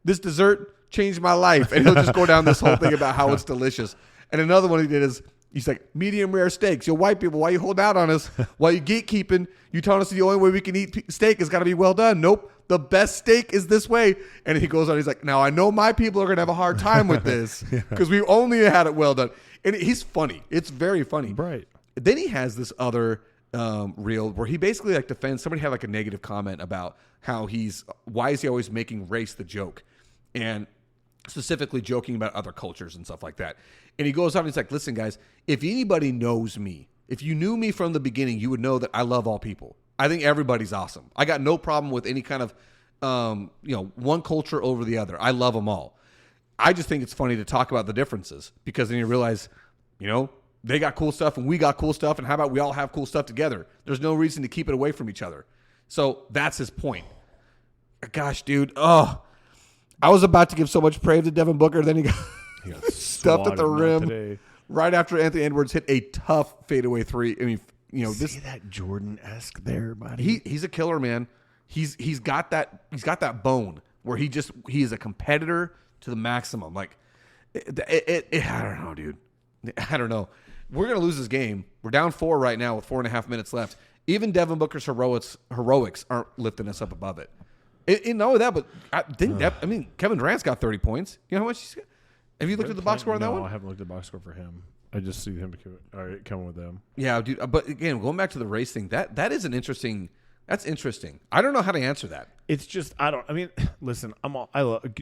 This dessert changed my life. And he'll just go down this whole thing about how it's delicious. And another one he did is, he's like, medium rare steaks. Yo, white people, why you holding out on us? Why you gatekeeping? You telling us the only way we can eat steak is got to be well done. Nope. The best steak is this way. And he goes on, he's like, now I know my people are going to have a hard time with this because we only had it well done. And he's funny. It's very funny. Right. Then he has this other reel where he basically like defends. Somebody had like a negative comment about how why is he always making race the joke, and specifically joking about other cultures and stuff like that. And he goes on and he's like, listen guys, if anybody knows me, if you knew me from the beginning, you would know that I love all people. I think everybody's awesome. I got no problem with any kind of one culture over the other. I love them all. I just think it's funny to talk about the differences, because then you realize, they got cool stuff and we got cool stuff, and how about we all have cool stuff together? There's no reason to keep it away from each other. So that's his point. Gosh, dude. Oh, I was about to give so much praise to Devin Booker, then he got stuffed at the rim right after Anthony Edwards hit a tough fadeaway three. I mean, See that Jordan-esque there, buddy? He's a killer, man. He's got that bone where he is a competitor to the maximum. Like, I don't know, dude. I don't know. We're going to lose this game. We're down 4 right now with 4.5 minutes left. Even Devin Booker's heroics aren't lifting us up above it. And not only that, but Kevin Durant's got 30 points. You know how much he's got? Have you looked at the box score on that one? No, I haven't looked at the box score for him. I just see him coming with them. Yeah, dude. But again, going back to the race thing, that is interesting. That's interesting. I don't know how to answer that. It's just listen.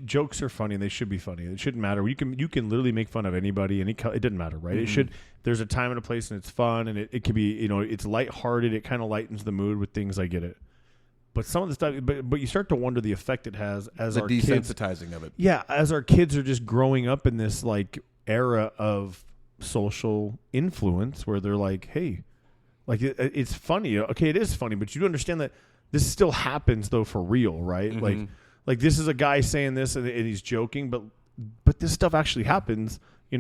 Jokes are funny and they should be funny. It shouldn't matter. You can literally make fun of anybody. It doesn't matter, right? Mm-hmm. There's a time and a place, and it's fun, and it can be it's lighthearted. It kind of lightens the mood with things. I get it. But some of the stuff, but you start to wonder the effect it has as the our desensitizing kids, of it. Yeah, as our kids are just growing up in this like era of social influence where they're like, hey. Like, it's funny. Okay, it is funny, but you understand that this still happens, though, for real, right? Mm-hmm. Like this is a guy saying this, and he's joking, but this stuff actually happens, in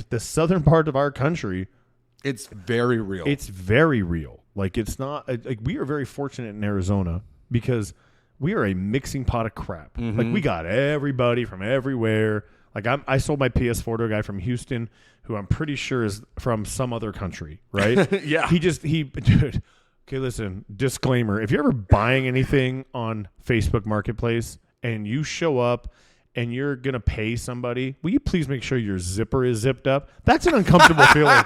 the southern part of our country. It's very real. It's very real. Like, it's not like we are very fortunate in Arizona because we are a mixing pot of crap. Mm-hmm. Like, we got everybody from everywhere. Like, I sold my PS4 to a guy from Houston who I'm pretty sure is from some other country, right? Yeah. Dude, okay, listen, disclaimer. If you're ever buying anything on Facebook Marketplace and you show up and you're going to pay somebody, will you please make sure your zipper is zipped up? That's an uncomfortable feeling.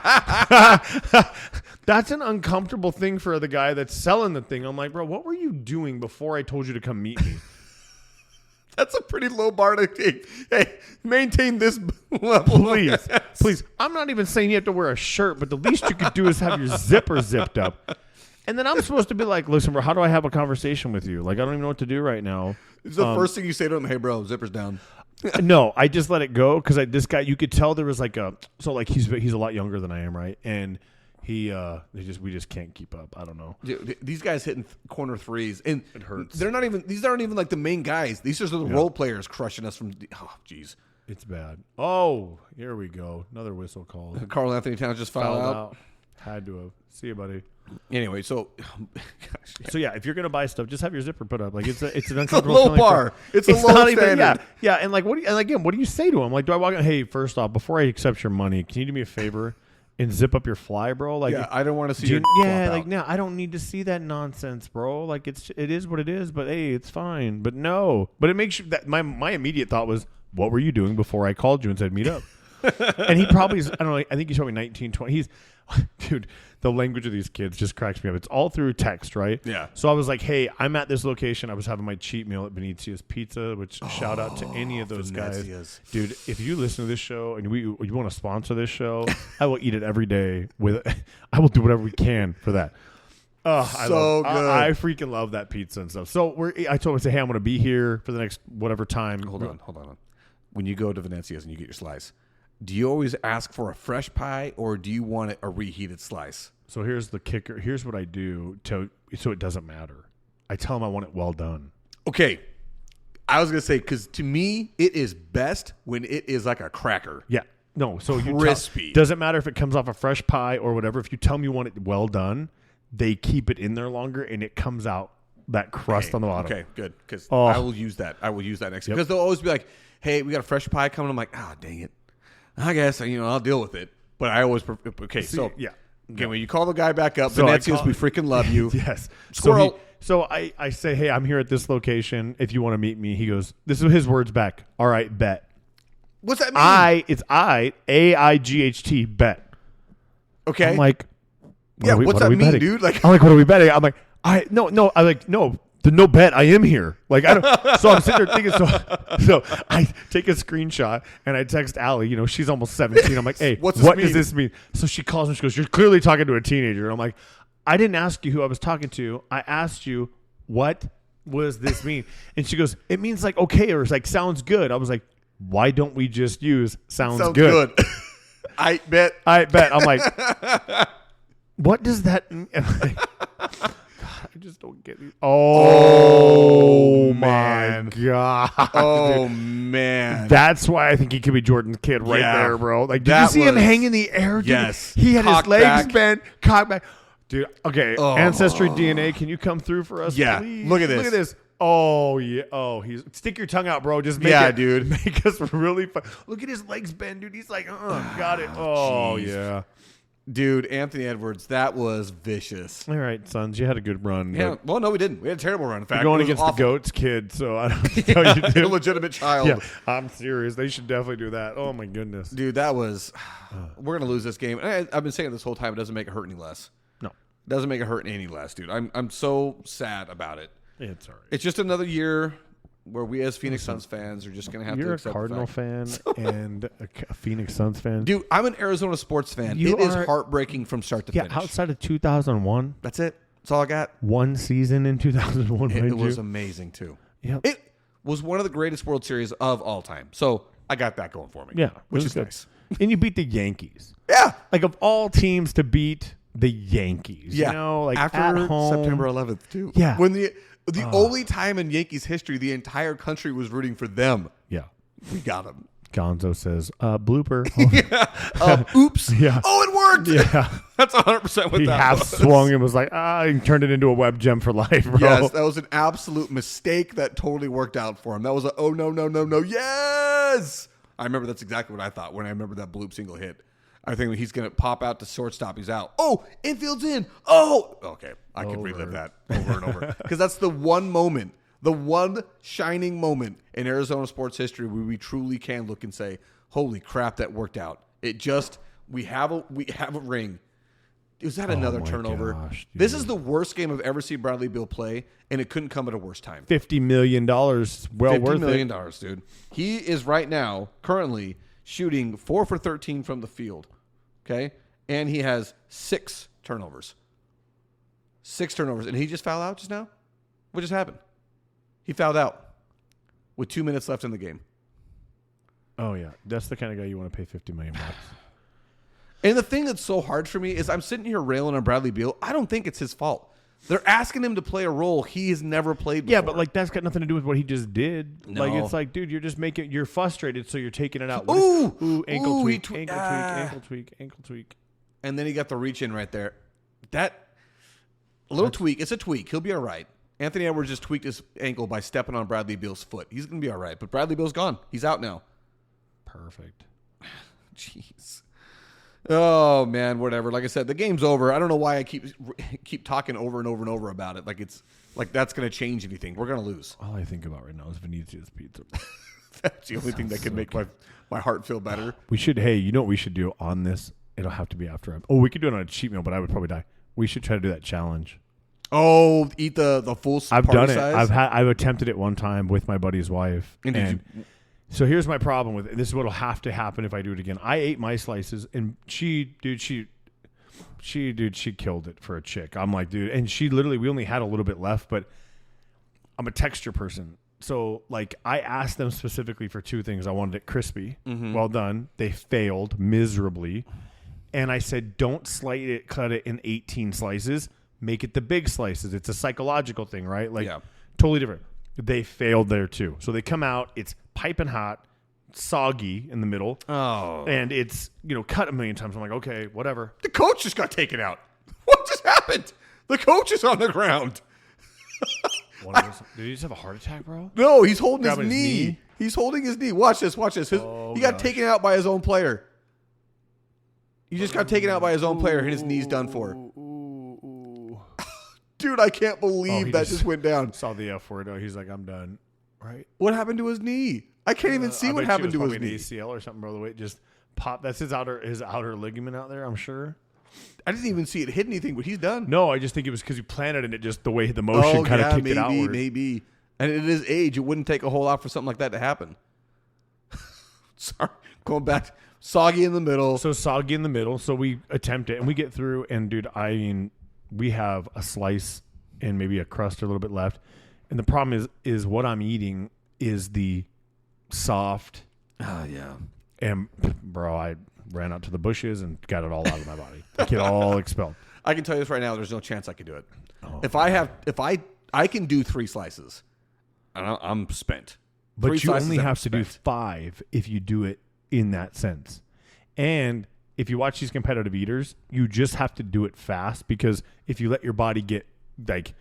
That's an uncomfortable thing for the guy that's selling the thing. I'm like, bro, what were you doing before I told you to come meet me? That's a pretty low bar to take. Hey, maintain this level. Please. I'm not even saying you have to wear a shirt, but the least you could do is have your zipper zipped up. And then I'm supposed to be like, listen, bro, how do I have a conversation with you? Like, I don't even know what to do right now. It's the first thing you say to him, hey, bro, zipper's down. No, I just let it go because this guy, you could tell there was like he's a lot younger than I am, right? And we just can't keep up. I don't know. Dude, these guys hitting corner threes, and it hurts. These aren't even like the main guys. These are the role players crushing us from. Oh, jeez, it's bad. Oh, here we go. Another whistle call. Karl Anthony Towns just fouled out. Had to have. See you, buddy. Anyway, so if you're gonna buy stuff, just have your zipper put up. Like it's an uncomfortable low bar. It's a low standard. Yeah. And like, what do you say to him? Like, do I walk in? Hey, first off, before I accept your money, can you do me a favor and zip up your fly, bro? Like, I don't want to see you. Yeah, like, no, I don't need to see that nonsense, bro. Like, it is what it is. But hey, it's fine. But no, but it makes you that my immediate thought was, what were you doing before I called you and said meet up? And he probably is, I don't know. I think he's probably 19, 20. Dude, the language of these kids just cracks me up. It's all through text, right? Yeah. So I was like, hey, I'm at this location. I was having my cheat meal at Venezia's Pizza, which shout out to any of those guys. Dude, if you listen to this show and you want to sponsor this show, I will eat it every day. I will do whatever we can for that. Oh, good. I freaking love that pizza and stuff. So I told him, say, hey, I'm going to be here for the next whatever time. Hold on. When you go to Venezia's and you get your slice, do you always ask for a fresh pie or do you want it a reheated slice? So here's the kicker. Here's what I do so it doesn't matter. I tell them I want it well done. Okay. I was going to say, because to me, it is best when it is like a cracker. Yeah. No, so crispy. Doesn't matter if it comes off a fresh pie or whatever. If you tell me you want it well done, they keep it in there longer and it comes out that crust on the bottom. Okay, good. Because I will use that. I will use that next time. Because they'll always be like, hey, we got a fresh pie coming. I'm like, dang it. I guess, I'll deal with it. But I always, yeah. Okay, when you call the guy back up, So Venezius, we freaking love you. Yes. Squirrel. So I say, hey, I'm here at this location. If you want to meet me, he goes, this is his words back. All right, bet. What's that mean? It's AIGHT, bet. Okay. I'm like, what's that mean, dude? Like, I'm like, what are we betting? I'm like, no. I'm like, no. No bet. I am here. Like I don't. So I'm sitting there thinking. So I take a screenshot and I text Allie. She's almost 17. I'm like, hey, what does this mean? So she calls me. She goes, you're clearly talking to a teenager. And I'm like, I didn't ask you who I was talking to. I asked you what does this mean? And she goes, it means like okay or it's like sounds good. I was like, why don't we just use sounds good? I bet. I'm like, what does that mean? I just don't get it. Oh my God. Oh, man. That's why I think he could be Jordan's kid right there, bro. Like, did you see him hang in the air? Dude? Yes. He had his legs bent, cocked back. Dude, okay. Oh. Ancestry DNA, can you come through for us, please? Look at this. Look at this. Oh, yeah. Oh, stick your tongue out, bro. Just make it. Dude. Make us really fun. Look at his legs bend, dude. He's like, got it. Oh, Jeez. yeah. Dude, Anthony Edwards, that was vicious. All right, Sons, you had a good run. Yeah. Well, no, we didn't. We had a terrible run. In fact, you're going against the GOAT's kid, so I don't know you do. A legitimate child. Yeah, I'm serious. They should definitely do that. Oh, my goodness. Dude, that was... We're going to lose this game. And I've been saying it this whole time. It doesn't make it hurt any less. No. It doesn't make it hurt any less, dude. I'm so sad about it. It's all right. It's just another year where we as Phoenix Suns fans are just going to have to accept You're a Cardinal fan and a Phoenix Suns fan. Dude, I'm an Arizona sports fan. It is heartbreaking from start to finish. Yeah, outside of 2001. That's it. That's all I got. One season in 2001. It was amazing, too. Yep. It was one of the greatest World Series of all time. So I got that going for me. Yeah. Which is nice. And you beat the Yankees. Yeah. Like, of all teams to beat the Yankees. Yeah. Like after at home. September 11th, too. Yeah. When the only time in Yankees history the entire country was rooting for them. Yeah. We got them. Gonzo says, blooper. Oops. Yeah. Oh, it worked. Yeah. That's 100% what he that half was. swung and was like, he turned it into a web gem for life, bro. Yes, that was an absolute mistake that totally worked out for him. That was no. Yes. I remember that's exactly what I thought when I remember that bloop single hit. I think he's going to pop out to shortstop. He's out. Oh, infield's in. Oh. Okay. I can relive that over and over. Because that's the one moment, the one shining moment in Arizona sports history where we truly can look and say, holy crap, that worked out. It just, we have a ring. Was that another turnover? Gosh, this is the worst game I've ever seen Bradley Beal play, and it couldn't come at a worse time. $50 million. Well worth $50 million, dude. He is right now, currently, shooting 4 for 13 from the field. Okay? And he has 6 turnovers. 6 turnovers. And he just fouled out just now? What just happened? He fouled out with 2 minutes left in the game. Oh, yeah. That's the kind of guy you want to pay $50 million. And the thing that's so hard for me is I'm sitting here railing on Bradley Beal. I don't think it's his fault. They're asking him to play a role he has never played before. Yeah, but like that's got nothing to do with what he just did. No. Like it's like, dude, you're just you're frustrated, so you're taking it out. Ooh, Ankle tweak, ankle tweak. And then he got the reach in right there. That little tweak, it's a tweak. He'll be all right. Anthony Edwards just tweaked his ankle by stepping on Bradley Beal's foot. He's going to be all right. But Bradley Beal's gone. He's out now. Perfect. Jeez. Oh, man, whatever. Like I said, the game's over. I don't know why I keep talking over and over and over about it. Like it's like that's going to change anything. We're going to lose. All I think about right now is Venezia's pizza. That's the only thing that can make my heart feel better. We should, hey, you know what we should do on this? It'll have to be after. We could do it on a cheat meal, but I would probably die. We should try to do that challenge. Oh, eat the full I've party done it. size? I've attempted it one time with my buddy's wife. And so here's my problem with it. This is what'll have to happen if I do it again. I ate my slices, and she killed it for a chick. I'm like, dude, and she literally, we only had a little bit left, but I'm a texture person. So, like, I asked them specifically for 2 things. I wanted it crispy, well done. They failed miserably. And I said, don't cut it in 18 slices. Make it the big slices. It's a psychological thing, right? Like, totally different. They failed there, too. So they come out. It's piping hot, soggy in the middle. Oh. And it's, cut a million times. I'm like, okay, whatever. The coach just got taken out. What just happened? The coach is on the ground. Did he just have a heart attack, bro? No, he's holding his Grabbing knee. He's holding his knee. Watch this. He got taken out by his own player. He just got taken out by his own player, and his knee's done for. Dude, I can't believe that just went down. Saw the F word. He's like, I'm done. Right? What happened to his knee? I can't even see what happened to his knee. An ACL or something, bro. The way it just popped. That's his outer ligament out there, I'm sure. I didn't even see it hit anything, but he's done. No, I just think it was because you planted it just the way the motion kind of kicked it outward. Maybe. And at his age, it wouldn't take a whole lot for something like that to happen. Sorry. Going back. Soggy in the middle. So soggy in the middle. So we attempt it, and we get through. And, dude, we have a slice and maybe a crust or a little bit left. And the problem is what I'm eating is the soft. Oh, yeah. And, bro, I ran out to the bushes and got it all out of my body. Like it all expelled. I can tell you this right now. There's no chance I could do it. Oh, if I can do 3 slices, I'm spent. But you only have to do 5 if you do it in that sense. And if you watch these competitive eaters, you just have to do it fast, because if you let your body get like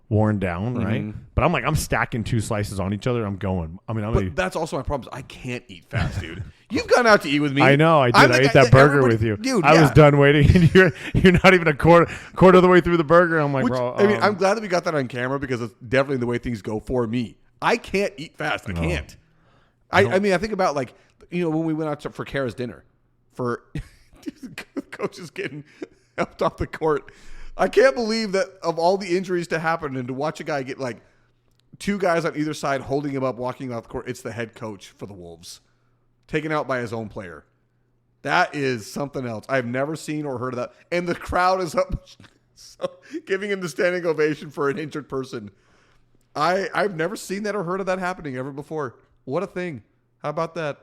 worn down, right? But I'm stacking 2 slices on each other. I'm going. But that's also my problem. Is I can't eat fast, dude. You've gone out to eat with me. I know. I did. I ate that burger with you. Dude, I was done waiting, and you're not even a quarter of the way through the burger. I'm like, bro. I'm glad that we got that on camera, because it's definitely the way things go for me. I can't eat fast. I can't. I think about, like, when we went out for Kara's dinner, the coach is getting helped off the court. I can't believe that of all the injuries to happen, and to watch a guy get like 2 guys on either side holding him up, walking off the court, it's the head coach for the Wolves, taken out by his own player. That is something else. I've never seen or heard of that. And the crowd is up giving him the standing ovation for an injured person. I've never seen that or heard of that happening ever before. What a thing. How about that?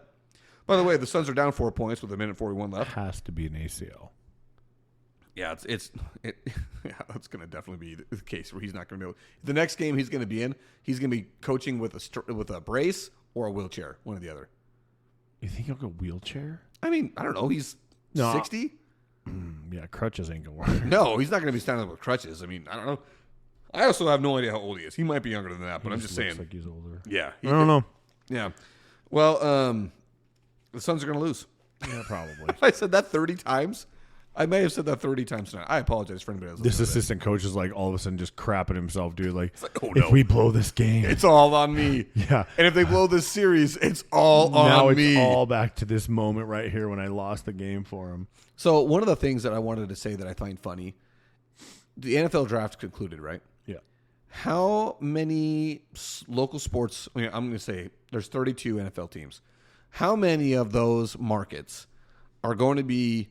By the way, the Suns are down 4 points with 1:41 left. Has to be an ACL. Yeah, it's going to definitely be the case where he's not going to be able. The next game he's going to be in, he's going to be coaching with a brace or a wheelchair, one or the other. You think he'll go wheelchair? I don't know. He's 60. Yeah, crutches ain't going to work. No, he's not going to be standing up with crutches. I don't know. I also have no idea how old he is. He might be younger than that, but I'm just saying. Looks like he's older. Yeah, I don't know. Yeah. Well, the Suns are going to lose. Yeah, probably. I said that 30 times. I may have said that 30 times tonight. I apologize for anybody else. This assistant coach is like all of a sudden just crapping himself, dude. Like, oh, no. If we blow this game, it's all on me. Yeah. And if they blow this series, it's all on me. Now it's all back to this moment right here when I lost the game for him. So one of the things that I wanted to say that I find funny, the NFL draft concluded, right? Yeah. How many local sports, I'm going to say there's 32 NFL teams. How many of those markets are going to be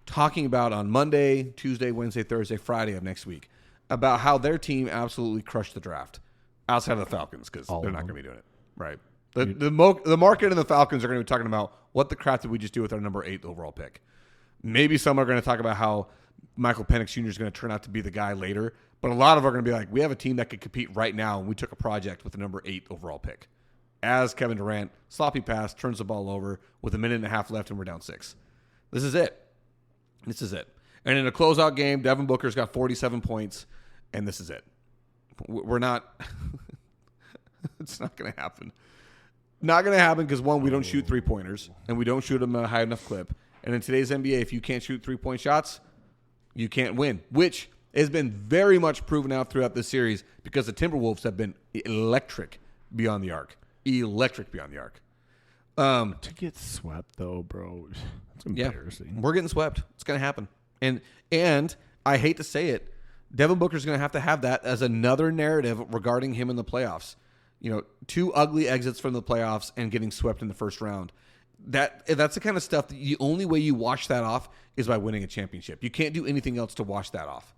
talking about on Monday, Tuesday, Wednesday, Thursday, Friday of next week about how their team absolutely crushed the draft outside of the Falcons, because they're not going to be doing it, right? The market and the Falcons are going to be talking about what the crap did we just do with our number 8 overall pick. Maybe some are going to talk about how Michael Penix Jr. is going to turn out to be the guy later, but a lot of them are going to be like, we have a team that could compete right now, and we took a project with the number 8 overall pick. As Kevin Durant, sloppy pass, turns the ball over with 1.5 minutes left, and we're down 6. This is it. This is it. And in a closeout game, Devin Booker's got 47 points, and this is it. We're not – it's not going to happen. Not going to happen because, one, we don't shoot three-pointers, and we don't shoot them at a high enough clip. And in today's NBA, if you can't shoot three-point shots, you can't win, which has been very much proven out throughout this series because the Timberwolves have been electric beyond the arc. Electric beyond the arc. To get swept, though, bro, it's embarrassing. Yeah, we're getting swept. It's going to happen. And I hate to say it, Devin Booker's going to have that as another narrative regarding him in the playoffs. 2 ugly exits from the playoffs and getting swept in the first round. That's the kind of stuff that the only way you wash that off is by winning a championship. You can't do anything else to wash that off.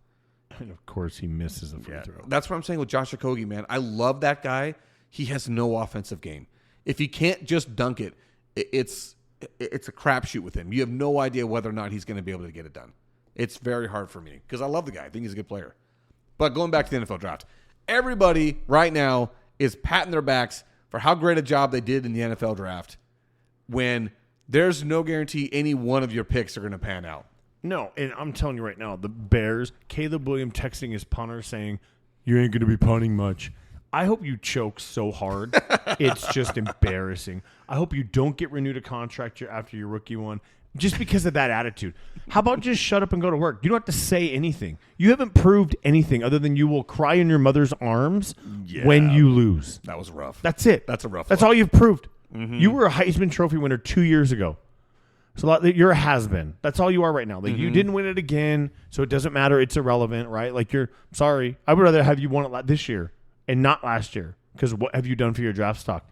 And, of course, he misses a free throw. That's what I'm saying with Josh Okogie, man. I love that guy. he has no offensive game. If he can't just dunk it, it's a crapshoot with him. You have no idea whether or not he's going to be able to get it done. It's very hard for me because I love the guy. I think he's a good player. But going back to the NFL draft, everybody right now is patting their backs for how great a job they did in the NFL draft when there's no guarantee any one of your picks are going to pan out. No, and I'm telling you right now, the Bears, Caleb Williams texting his punter saying, you ain't going to be punting much. I hope you choke so hard. It's just embarrassing. I hope you don't get renewed a contract after your rookie one just because of that attitude. How about just shut up and go to work? You don't have to say anything. You haven't proved anything other than you will cry in your mother's arms when you lose. That was rough. That's it. That's a rough That's one. all you've proved. Mm-hmm. You were a Heisman Trophy winner 2 years ago. So you're a has-been. That's all you are right now. Like you didn't win it again, so it doesn't matter. It's irrelevant, right? Like sorry. I would rather have you won it this year and not last year because what have you done for your draft stock?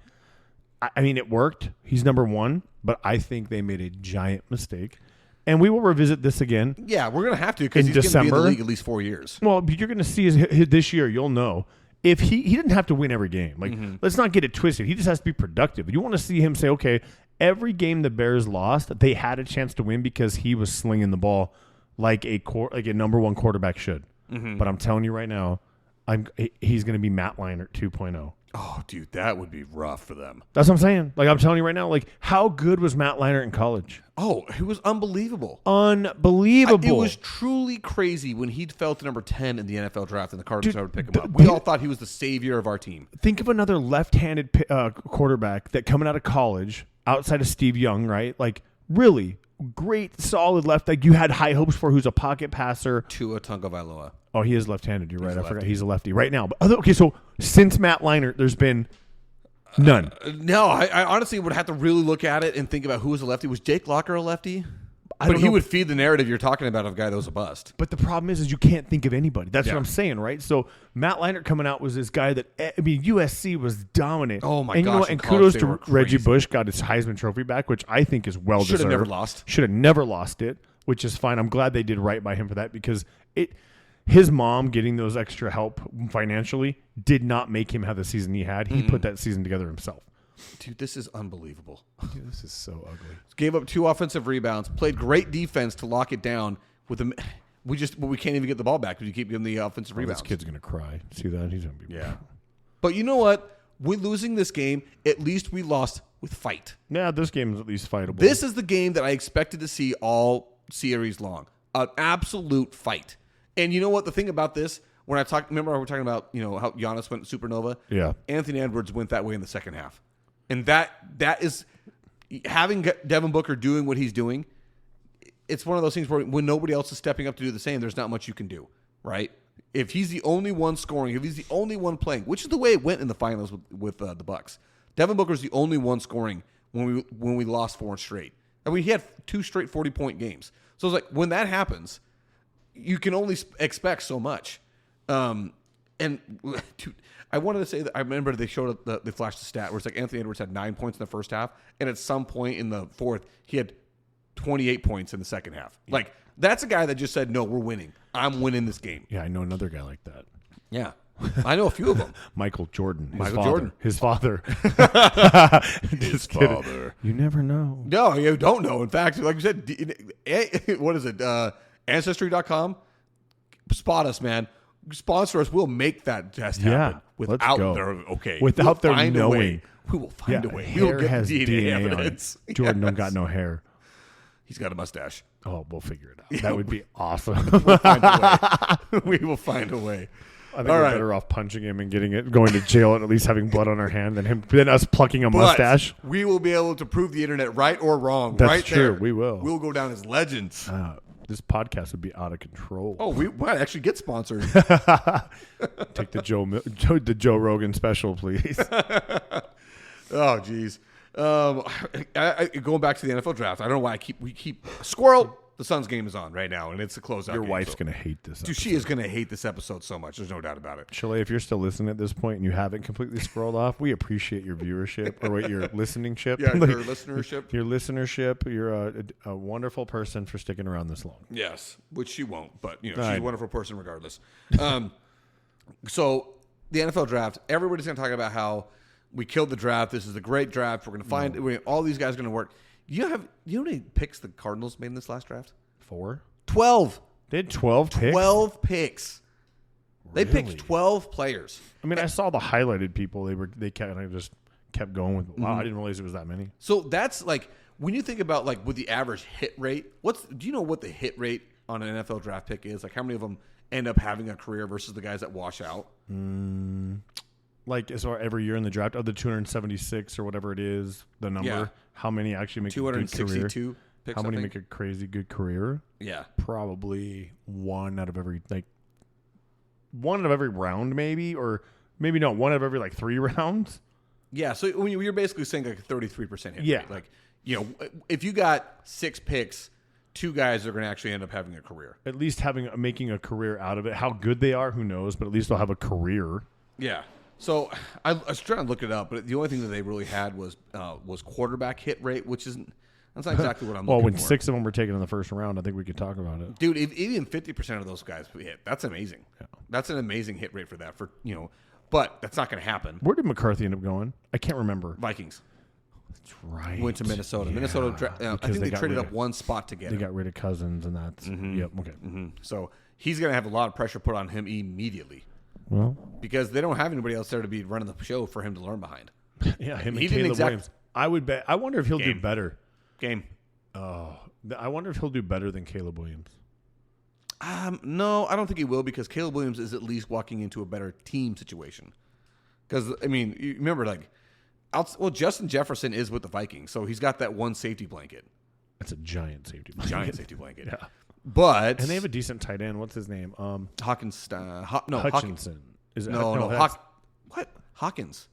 I mean, it worked. He's number one, but I think they made a giant mistake. And we will revisit this again. Yeah, we're going to have to because he's going to be in the league at least 4 years. Well, you're going to see this year, you'll know. If he didn't have to win every game. Like, let's not get it twisted. He just has to be productive. You want to see him say, okay, every game the Bears lost, they had a chance to win because he was slinging the ball like a number one quarterback should. Mm-hmm. But I'm telling you right now, he's going to be Matt Leinart 2.0. Oh, dude, that would be rough for them. That's what I'm saying. Like, I'm telling you right now, like, how good was Matt Leinart in college? Oh, he was unbelievable. Unbelievable. It was truly crazy when he fell to number 10 in the NFL draft and the Cardinals started to pick him up. We all thought he was the savior of our team. Think of another left-handed quarterback that coming out of college, outside of Steve Young, right? Like, really great, solid left. Like, you had high hopes for who's a pocket passer. Tua Tagovailoa. Oh, he is left-handed. You're right. I forgot he's a lefty right now. But okay, so since Matt Leinart, there's been none. No, I honestly would have to really look at it and think about who was a lefty. Was Jake Locker a lefty? But he would feed the narrative you're talking about of a guy that was a bust. But the problem is you can't think of anybody. That's what I'm saying, right? So Matt Leinart coming out was this guy that, I mean, USC was dominant. Oh, my gosh. You know and kudos to Reggie Bush, got his Heisman Trophy back, which I think is well deserved. Should have never lost. Should have never lost it, which is fine. I'm glad they did right by him for that because his mom getting those extra help financially did not make him have the season he had. He put that season together himself. Dude, this is unbelievable. Dude, this is so ugly. Gave up 2 offensive rebounds, played great defense to lock it down. We can't even get the ball back because you keep giving the offensive rebounds. This kid's going to cry. See that? He's going to be... Yeah. But you know what? We're losing this game. At least we lost with fight. Yeah, this game is at least fightable. This is the game that I expected to see all series long. An absolute fight. And you know what? The thing about this, remember we were talking about, how Giannis went supernova? Yeah. Anthony Edwards went that way in the second half. And that is having Devin Booker doing what he's doing. It's one of those things where when nobody else is stepping up to do the same, there's not much you can do, right? If he's the only one scoring, if he's the only one playing, which is the way it went in the finals with the Bucks. Devin Booker's the only one scoring when we lost 4 straight. I mean, he had 2 straight 40-point games. So it's like when that happens, you can only expect so much. And dude, I wanted to say that I remember they showed they flashed the stat where it's like Anthony Edwards had 9 points in the first half, and at some point in the fourth, he had 28 points in the second half. Yeah. Like, that's a guy that just said, no, we're winning. I'm winning this game. Yeah, I know another guy like that. Yeah. I know a few of them. Michael Jordan. His father. His father. You never know. No, you don't know. In fact, like you said, what is it? Ancestry.com? Spot us, man. Sponsor us. We'll make that test happen without their knowing. We will find a way. Hair has DNA evidence. Jordan don't got no hair. He's got a mustache. Oh, we'll figure it out. That would be awesome. We'll find a way. We will find a way. I think we're better off punching him and going to jail and at least having blood on our hand than us plucking a mustache. We will be able to prove the internet right or wrong. That's right true. There. We will. We'll go down as legends. This podcast would be out of control. Oh, we might actually get sponsored. Take the Joe Rogan special, please. Oh, geez. Going back to the NFL draft, I don't know why we keep Squirrel. The Suns game is on right now, and it's a closeout. Your wife's going to hate this episode. Dude, she is going to hate this episode so much. There's no doubt about it. Chile, if you're still listening at this point and you haven't completely scrolled off, we appreciate your viewership or your listening-ship. Yeah, your listenership. Your listenership. You're a wonderful person for sticking around this long. Yes, which she won't, but she's a wonderful person regardless. So the NFL draft, everybody's going to talk about how we killed the draft. This is a great draft. We're going to find all these guys are going to work. You know how many picks the Cardinals made in this last draft? 4? 12. They had 12 picks? 12 picks. They Really? picked 12 players. I mean, I saw the highlighted people. They kind of just kept going with. Wow, I didn't realize it was that many. So that's like when you think about like with the average hit rate. Do you know what the hit rate on an NFL draft pick is? Like how many of them end up having a career versus the guys that wash out? Like so every year in the draft of the 276 or whatever it is, the number. Yeah. How many actually make a good career? 262 picks. How many make a crazy good career? Yeah, probably one out of every round, maybe, or maybe not one out of every like 3 rounds. Yeah, so when you're basically saying like a 33% hit Yeah. rate. Like, you know, if you got 6 picks, 2 guys are going to actually end up having a career. At least making a career out of it. How good they are, who knows? But at least they'll have a career. Yeah. So I was trying to look it up, but the only thing that they really had was quarterback hit rate, which isn't that's not exactly what I'm Well, looking when for. 6 of them were taken in the first round, I think we could talk about it. Dude, if even 50% of those guys hit, that's amazing. Yeah. That's an amazing hit rate for that. But that's not going to happen. Where did McCarthy end up going? I can't remember. Vikings That's right. went to Minnesota. Yeah, Minnesota, I because think they got traded rid up one spot to get They him. got rid of Cousins, and that's yep. Okay. So he's going to have a lot of pressure put on him immediately Well, because they don't have anybody else there to be running the show for him to learn behind. yeah, him He and didn't Caleb exact- Williams. I would bet. I wonder if he'll do Game. better. Game. Oh, I wonder if he'll do better than Caleb Williams. No, I don't think he will because Caleb Williams is at least walking into a better team situation. Because, I mean, you remember, like, Justin Jefferson is with the Vikings, so he's got that one safety blanket. That's a giant safety blanket. Giant safety blanket. Yeah. But. And they have a decent tight end. What's his name? Hutchinson. Is it What? Hawkins.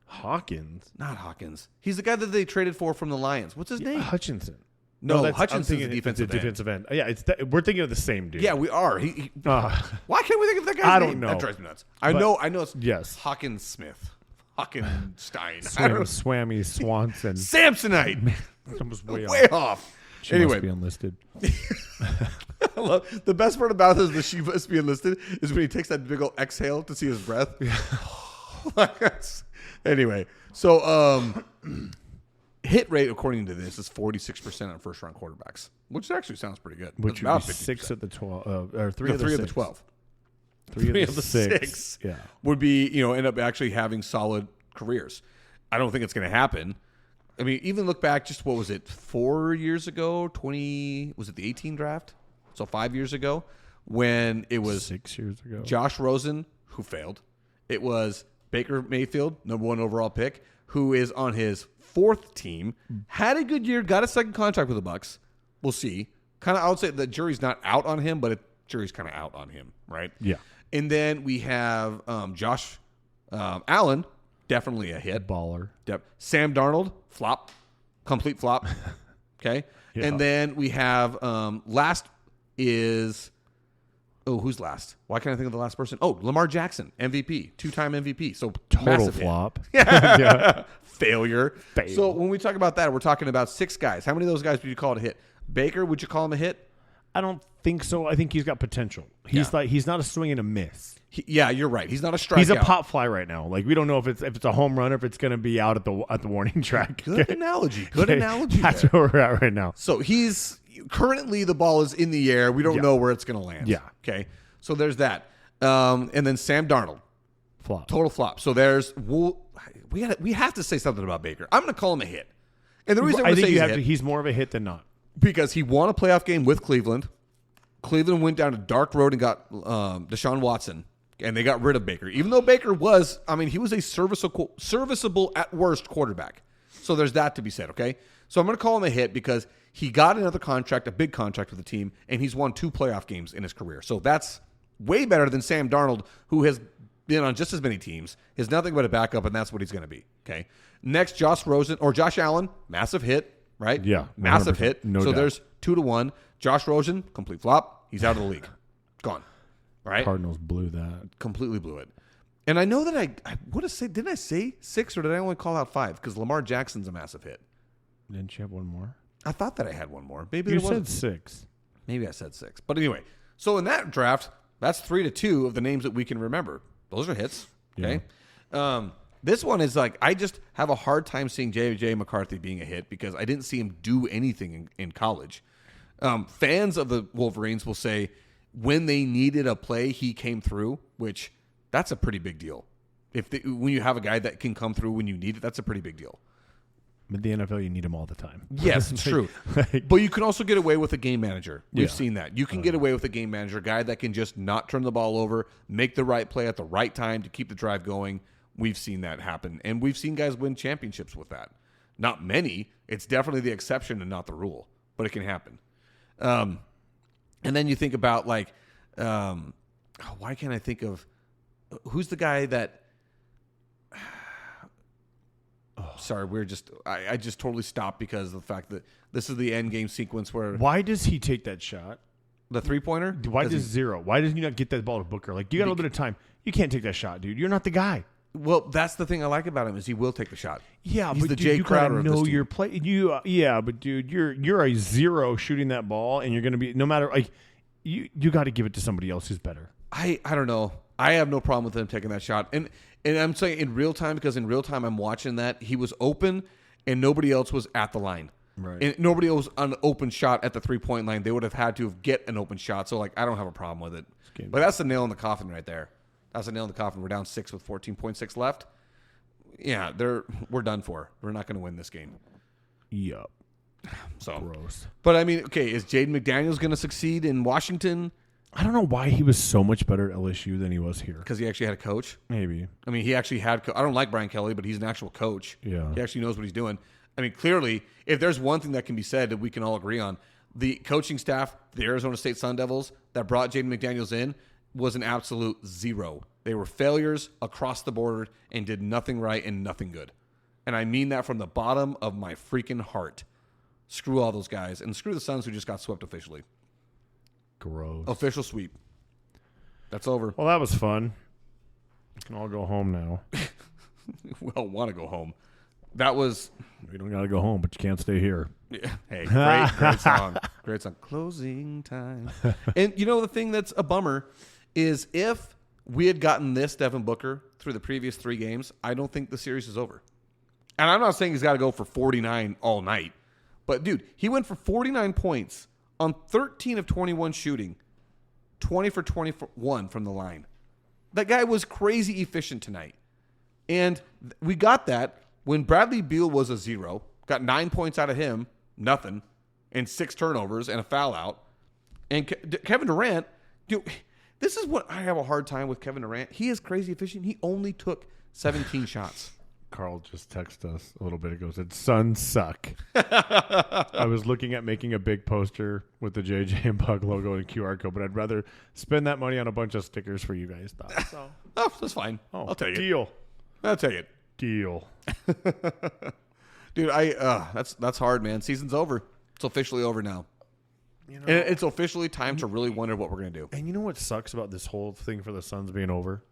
Hawkins? Not Hawkins. He's the guy that they traded for from the Lions. What's his name? Hutchinson. No, I'm Hutchinson's thinking the it's defensive end. Yeah, we're thinking of the same dude. Yeah, we are. Why can't we think of that guy's I name? don't know. That drives me nuts. I know it's Yes. Hawkins Smith. Hawkenstein. I don't know. Swammy Swanson. Samsonite. That was way Way off. off. She Anyway, must be enlisted. I love, the best part about this, the she must be enlisted, is when he takes that big old exhale to see his breath. Anyway, so hit rate according to this is 46% on first round quarterbacks, which actually sounds pretty good. Which About would be 50%. 6 of the 12, or 3 No, of the 3 6. of the 12. Three of the 6 Yeah. would be, end up actually having solid careers. I don't think it's going to happen. I mean, even look back, just what was it, 4 years ago? Was it the 18 draft? So 5 years ago, when it was 6 years ago. Josh Rosen, who failed. It was Baker Mayfield, number 1 overall pick, who is on his 4th team, had a good year, got a second contract with the Bucks. We'll see. Kind of, I would say the jury's not out on him, but the jury's kind of out on him, right? Yeah. And then we have Josh Allen, definitely a hit. Baller. Sam Darnold, flop, complete flop. Okay. Yeah. And then we have last is, who's last? Why can't I think of the last person? Oh, Lamar Jackson, MVP, 2-time MVP. So Total massive hit. flop. Yeah. Failure. Fail. So when we talk about that, we're talking about 6 guys. How many of those guys would you call it a hit? Baker, would you call him a hit? I don't think so. I think he's got potential. He's he's not a swing and a miss. Yeah, you're right. He's not a strikeout. He's a pop fly right now. Like we don't know if it's a home run or if it's going to be out at the warning track. Good analogy. Good analogy. That's there. where we're at right now. So he's currently the ball is in the air. We don't know where it's going to land. Yeah. Okay. So there's that. And then Sam Darnold, Flop. total flop. So there's we have to say something about Baker. I'm going to call him a hit. And the reason I I'm think going you to say have to. He's more of a hit than not. because he won a playoff game with Cleveland. Cleveland went down a dark road and got Deshaun Watson, and they got rid of Baker. Even though Baker was, he was a serviceable at worst quarterback. So there's that to be said, okay? So I'm going to call him a hit because he got another contract, a big contract with the team, and he's won 2 playoff games in his career. So that's way better than Sam Darnold, who has been on just as many teams, is nothing but a backup, and that's what he's going to be, okay? Next, Josh Allen, massive hit, right? Yeah, Massive 100%. hit. No so doubt. there's 2-1. Josh Rosen, complete flop. He's out of the league. Gone. Right? Cardinals blew that. Completely blew it. And I know that I would have said, didn't I say 6 or did I only call out 5? Because Lamar Jackson's a massive hit. Didn't you have one more? I thought that I had one more. Maybe You there said wasn't. 6. Maybe I said 6. But anyway, so in that draft, that's 3-2 of the names that we can remember. Those are hits. Okay. This one is like, I just have a hard time seeing J.J. McCarthy being a hit because I didn't see him do anything in college. Fans of the Wolverines will say when they needed a play, he came through, which that's a pretty big deal. When you have a guy that can come through when you need it, that's a pretty big deal. But the NFL, you need him all the time. Yes, it's true. But you can also get away with a game manager. We've seen that. You can get away with a game manager, a guy that can just not turn the ball over, make the right play at the right time to keep the drive going. We've seen that happen. And we've seen guys win championships with that. Not many. It's definitely the exception and not the rule. But it can happen. And then you think about, like, why can't I think of who's the guy that sorry, I just totally stopped because of the fact that this is the end game sequence where why does he take that shot? The 3-pointer? Why does zero? Why does he not get that ball to Booker? Like, you got a little bit of time. You can't take that shot, dude. You're not the guy. Well, that's the thing I like about him is he will take the shot. Yeah, he's but the dude, Jay you Crowder gotta of know this your team. play. Yeah, but dude, you're a zero shooting that ball, and you're gonna be no matter like you got to give it to somebody else who's better. I don't know. I have no problem with him taking that shot, and I'm saying in real time because in real time I'm watching that he was open and nobody else was at the line. Right. And nobody else on an open shot at the 3-point line. They would have had to get an open shot. So, like, I don't have a problem with it. But that's the nail in the coffin right there. That's the nail in the coffin. We're down 6 with 14.6 left. Yeah, we're done for. We're not going to win this game. Yup. So gross. But, I mean, okay, is Jaden McDaniels going to succeed in Washington? I don't know why he was so much better at LSU than he was here. Because he actually had a coach? Maybe. I mean, he actually had I don't like Brian Kelly, but he's an actual coach. Yeah. He actually knows what he's doing. I mean, clearly, if there's one thing that can be said that we can all agree on, the coaching staff, the Arizona State Sun Devils, that brought Jaden McDaniels in was an absolute zero. They were failures across the board and did nothing right and nothing good. And I mean that from the bottom of my freaking heart. Screw all those guys. And screw the Suns who just got swept officially. Gross. Official sweep. That's over. Well, that was fun. We can all go home now. We all want to go home. That was... We don't got to go home, but you can't stay here. Yeah. Hey, great song. Great song. Closing time. And you know the thing that's a bummer is if we had gotten this Devin Booker through the previous 3 games, I don't think the series is over. And I'm not saying he's got to go for 49 all night. But, dude, he went for 49 points on 13 of 21 shooting, 20 for 21 from the line. That guy was crazy efficient tonight. And we got that when Bradley Beal was a zero, got 9 points out of him, nothing, and 6 turnovers and a foul out. And Kevin Durant, dude, this is what I have a hard time with Kevin Durant. He is crazy efficient. He only took 17 shots. Carl just texted us a little bit ago. Said, "Suns suck." I was looking at making a big poster with the JJ and Bug logo and QR code, but I'd rather spend that money on a bunch of stickers for you guys. So. Oh, that's fine. I'll take it. Deal. I'll take it. Deal. Dude, that's hard, man. Season's over. It's officially over now. You know, and it's officially time to really wonder what we're going to do. And you know what sucks about this whole thing for the Suns being over?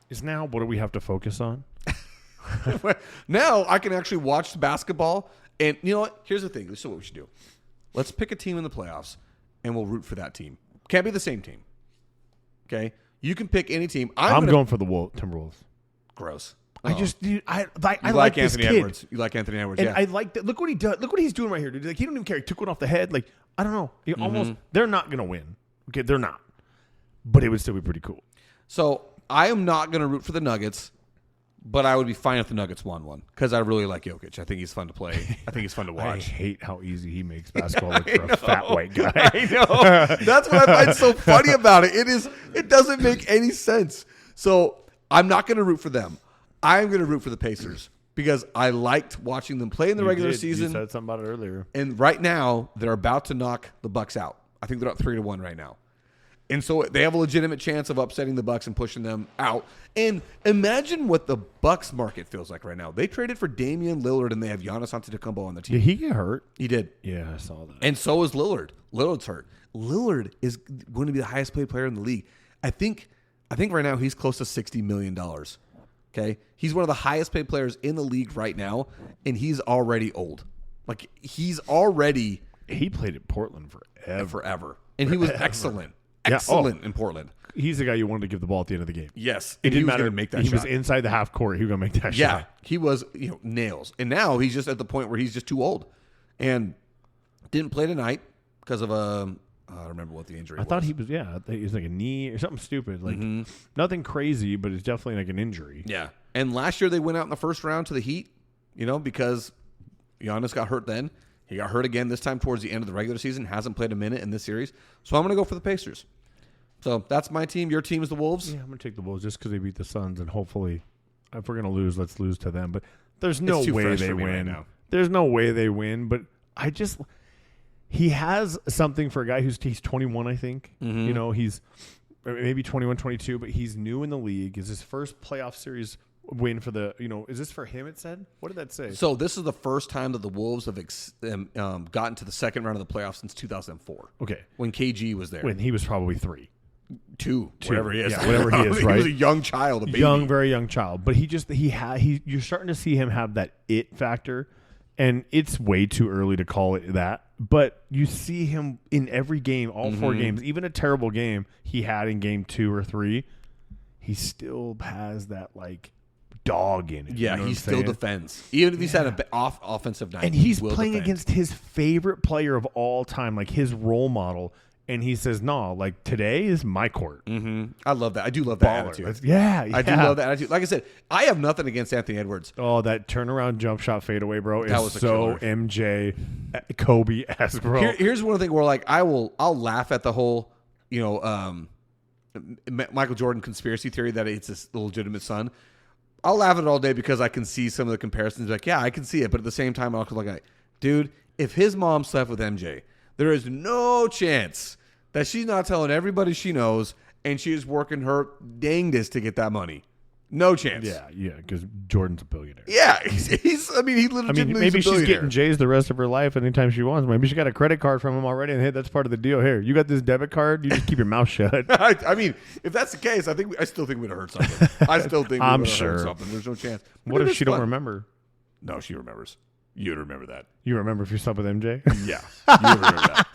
Is now what do we have to focus on? Now I can actually watch basketball. And you know what? Here's the thing. This is what we should do. Let's pick a team in the playoffs, and we'll root for that team. Can't be the same team. Okay? You can pick any team. I'm going for the Timberwolves. Gross. I like like this Anthony kid. Edwards. You like Anthony Edwards, And yeah. I like that. Look what he does. Look what he's doing right here, dude. Like, he don't even care. He took one off the head. Like, I don't know. He almost. They're not going to win. Okay, they're not. But it would still be pretty cool. So I am not going to root for the Nuggets, but I would be fine if the Nuggets won one because I really like Jokic. I think he's fun to play. I think he's fun to I watch. hate how easy he makes basketball look for a fat white guy. I know. That's what I find so funny about it. It doesn't make any sense. So I'm not going to root for them. I'm going to root for the Pacers because I liked watching them play in the regular season. You said something about it earlier. And right now, they're about to knock the Bucks out. I think they're up 3-1 right now. And so they have a legitimate chance of upsetting the Bucks and pushing them out. And imagine what the Bucks market feels like right now. They traded for Damian Lillard, and they have Giannis Antetokounmpo on the team. Did he get hurt? He did. Yeah, I saw that. And so is Lillard. Lillard's hurt. Lillard is going to be the highest paid player in the league. I think right now he's close to $60 million. Okay? He's one of the highest paid players in the league right now, and he's already old. Like, he played at Portland forever. Forever. And he was excellent. excellent in Portland. He's the guy you wanted to give the ball at the end of the game. Yes. It didn't matter. To make that he shot. was inside the half court. He was going to make that shot. Yeah. He was, nails. And now he's just at the point where he's just too old. And didn't play tonight because of I don't remember what the injury was. I thought he was like a knee or something stupid. Like nothing crazy, but it's definitely like an injury. Yeah. And last year they went out in the first round to the Heat, because Giannis got hurt then. He got hurt again this time towards the end of the regular season. Hasn't played a minute in this series. So I'm going to go for the Pacers. So that's my team. Your team is the Wolves? Yeah, I'm going to take the Wolves just because they beat the Suns. And hopefully, if we're going to lose, let's lose to them. But there's no way they win. Right now. There's no way they win. But he has something for a guy he's 21, I think. Mm-hmm. He's maybe 21, 22, but he's new in the league. It's his first playoff series win for the, is this for him, it said? What did that say? So this is the first time that the Wolves have gotten to the second round of the playoffs since 2004. Okay. When KG was there. When he was probably 3. Two, whatever he is. Yeah, whatever he is, right? He was a young child, a baby. Very young child. But you're starting to see him have that it factor, and it's way too early to call it that. But you see him in every game, all 4 games, even a terrible game he had in game 2 or 3, he still has that dog in it. Yeah, he still defends. Even if he's had an offensive night. And he's playing against his favorite player of all time, his role model. And he says, no, today is my court. Mm-hmm. I love that. I do love that attitude. Yeah. I do love that attitude. Like I said, I have nothing against Anthony Edwards. Oh, that turnaround jump shot fadeaway, bro, that was so MJ, Kobe-esque, bro. Here's one thing where, I'll laugh at the whole, Michael Jordan conspiracy theory that it's his legitimate son. I'll laugh at it all day because I can see some of the comparisons. Yeah, I can see it. But at the same time, I'm dude, if his mom slept with MJ, there is no chance that she's not telling everybody she knows, and she is working her dangdest to get that money. No chance. Yeah, because Jordan's a billionaire. Yeah, he legitimately maybe she's getting J's the rest of her life anytime she wants. Maybe she got a credit card from him already, and hey, that's part of the deal. Here, you got this debit card. You just keep your mouth shut. If that's the case, I still think we'd have heard something. I still think I'm we'd have sure heard something. There's no chance. What if she don't remember? No, she remembers. You'd remember that. You remember if you slept with MJ? Yeah, you remember that.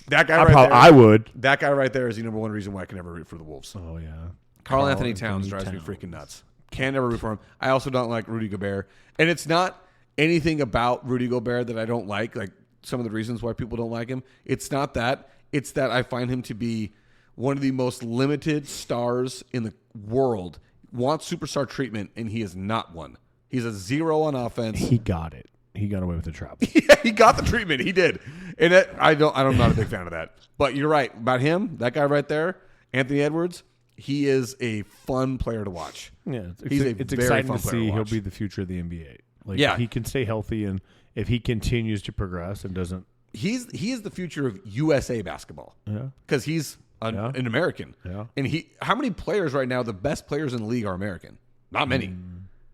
That guy there. I would. That guy right there is the number one reason why I can never root for the Wolves. Oh yeah, Karl Anthony Towns drives me freaking nuts. Can never root for him. I also don't like Rudy Gobert, and it's not anything about Rudy Gobert that I don't like. Like some of the reasons why people don't like him. It's not that. It's that I find him to be one of the most limited stars in the world. Wants superstar treatment, and he is not one. He's a 0 on offense. He got it. He got away with the trap. Yeah, he got the treatment. He did. And I'm not a big fan of that. But you're right. About him, that guy right there, Anthony Edwards, he is a fun player to watch. Yeah, it's exciting to see. He'll be the future of the NBA. If he can stay healthy and if he continues to progress and doesn't. He is the future of USA basketball. Yeah. Because he's an American. Yeah. And how many players right now, the best players in the league are American? Not many.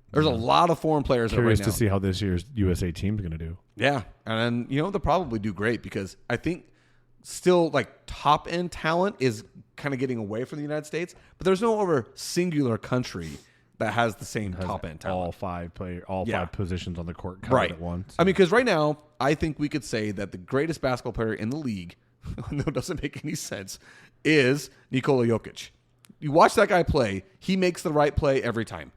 There's a lot of foreign players right now. Curious to see how this year's USA team's going to do. Yeah. And they'll probably do great because I think still top end talent is kind of getting away from the United States, but there's no other singular country that has the same top end talent. All five positions on the court right at once. Because right now I think we could say that the greatest basketball player in the league, no, it doesn't make any sense, is Nikola Jokic. You watch that guy play, he makes the right play every time.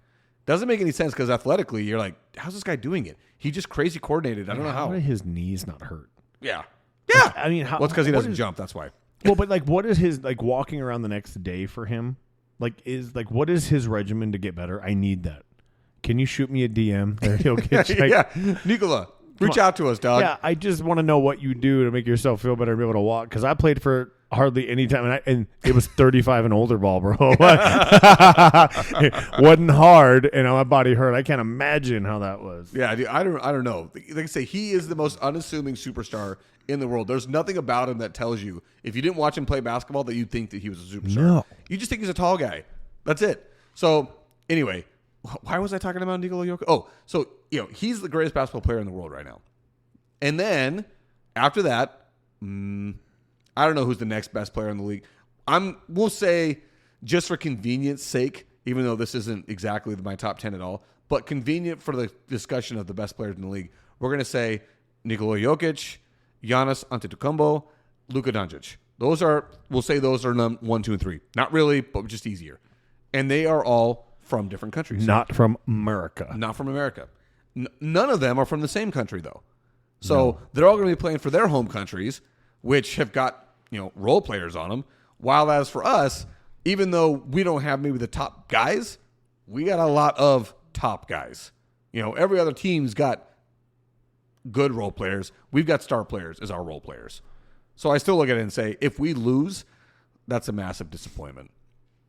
Doesn't make any sense because athletically, you're like, how's this guy doing it? He just crazy coordinated. I don't know how. How did his knees not hurt? Yeah. Yeah. Well, it's because he doesn't jump. That's why. Well, but what is his walking around the next day for him? What is his regimen to get better? I need that. Can you shoot me a DM? There, he'll get yeah, Nikola, reach out to us, dog. Yeah, I just want to know what you do to make yourself feel better and be able to walk. Because I played for hardly any time, and it was 35 and older ball, bro. It wasn't hard, and my body hurt. I can't imagine how that was. Yeah, dude, I don't know. Like I say, he is the most unassuming superstar in the world. There's nothing about him that tells you, if you didn't watch him play basketball, that you'd think that he was a superstar. No. You just think he's a tall guy. That's it. So, anyway, why was I talking about Nikola Jokic? Oh, so, he's the greatest basketball player in the world right now. And then, after that, I don't know who's the next best player in the league. We'll say, just for convenience sake, even though this isn't exactly my top 10 at all, but convenient for the discussion of the best players in the league, we're going to say Nikola Jokic, Giannis Antetokounmpo, Luka Doncic. We'll say those are 1, 2, and 3. Not really, but just easier. And they are all from different countries. Not from America. Not from America. None of them are from the same country, though. So they're all going to be playing for their home countries, which have got, role players on them. While as for us, even though we don't have maybe the top guys, we got a lot of top guys. Every other team's got good role players. We've got star players as our role players. So I still look at it and say, if we lose, that's a massive disappointment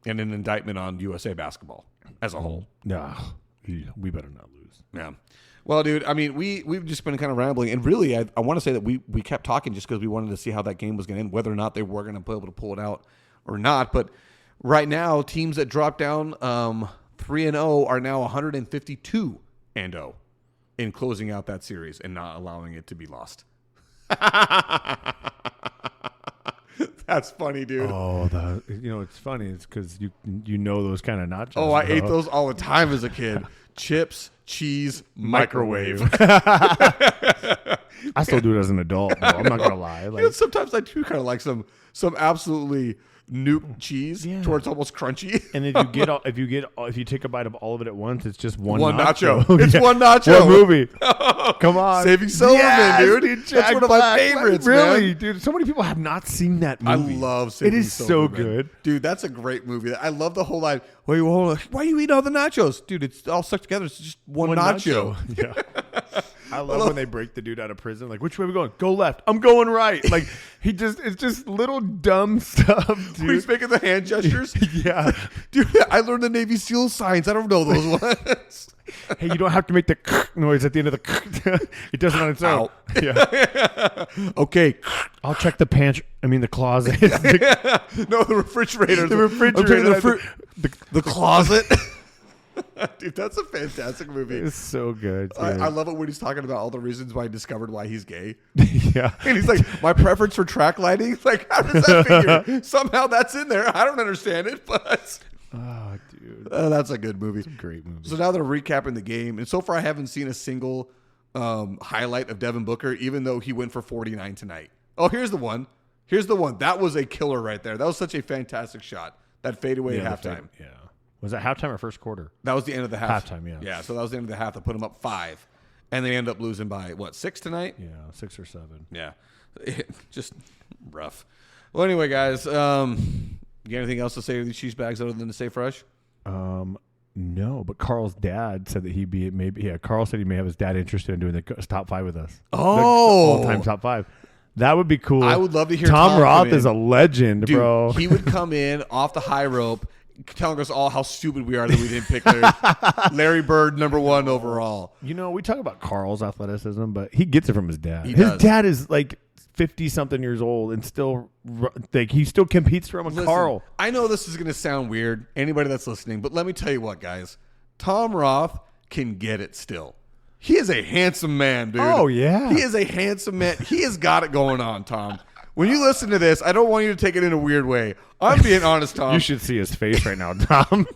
and an indictment on USA basketball as a whole. Nah, we better not lose. Yeah. Well, dude, I mean, we've just been kind of rambling. And really, I want to say that we kept talking just because we wanted to see how that game was going to end, whether or not they were going to be able to pull it out or not. But right now, teams that dropped down 3-0 are now 152-0 in closing out that series and not allowing it to be lost. That's funny, dude. Oh, it's funny. It's because you know those kind of nachos. Oh, I ate those all the time as a kid. Chips, cheese, microwave. I still do it as an adult, though. I'm not gonna lie. Sometimes I do kind of like some absolutely nuke cheese to where it's almost crunchy. And if you take a bite of all of it at once, it's just one nacho. nacho. It's one nacho. What movie? Come on, Saving Silverman, dude. That's one of my favorites. Really, man. dude. So many people have not seen that movie. I love Saving Silverman. It is so good, dude. That's a great movie. I love the whole line. Why are you eating all the nachos, dude? It's all stuck together. It's just one nacho. Yeah. I love when they break the dude out of prison. Like, which way are we going? Go left. I'm going right. Like, it's just little dumb stuff, dude. He's making the hand gestures. Yeah. Dude, I learned the Navy SEAL signs. I don't know those ones. Hey, you don't have to make the noise at the end of the it does it on its own. Yeah. Okay. I'll check the pantry. The closet. No, the refrigerator. The refrigerator. The closet. Dude, that's a fantastic movie. It's so good. I love it when he's talking about all the reasons why he discovered why he's gay. Yeah. And he's like, my preference for track lighting? Like, how does that figure? Somehow that's in there. I don't understand it, but... Oh, dude. That's a good movie. It's a great movie. So now they're recapping the game. And so far, I haven't seen a single highlight of Devin Booker, even though he went for 49 tonight. Oh, here's the one. That was a killer right there. That was such a fantastic shot. That fadeaway at halftime. Yeah. Was that halftime or first quarter? That was the end of the half. Halftime, yeah. Yeah, so that was the end of the half. They put them up 5. And they end up losing by, 6 tonight? Yeah, 6 or 7. Yeah. Just rough. Well, anyway, guys, you got anything else to say to these cheese bags other than to stay fresh? No, but Carl's dad said that Carl said he may have his dad interested in doing the top 5 with us. Oh. The all-time top 5. That would be cool. I would love to hear Tom Roth is a legend, dude, bro. He would come in off the high rope telling us all how stupid we are that we didn't pick Larry Bird #1 overall. We talk about Carl's athleticism, but he gets it from his dad. His dad is like 50-something years old and still he still competes from Carl. I know this is going to sound weird, anybody that's listening, but let me tell you what, guys. Tom Roth can get it still. He is a handsome man, dude. Oh, yeah. He is a handsome man. He has got it going on, Tom. When you listen to this, I don't want you to take it in a weird way. I'm being honest, Tom. You should see his face right now, Tom.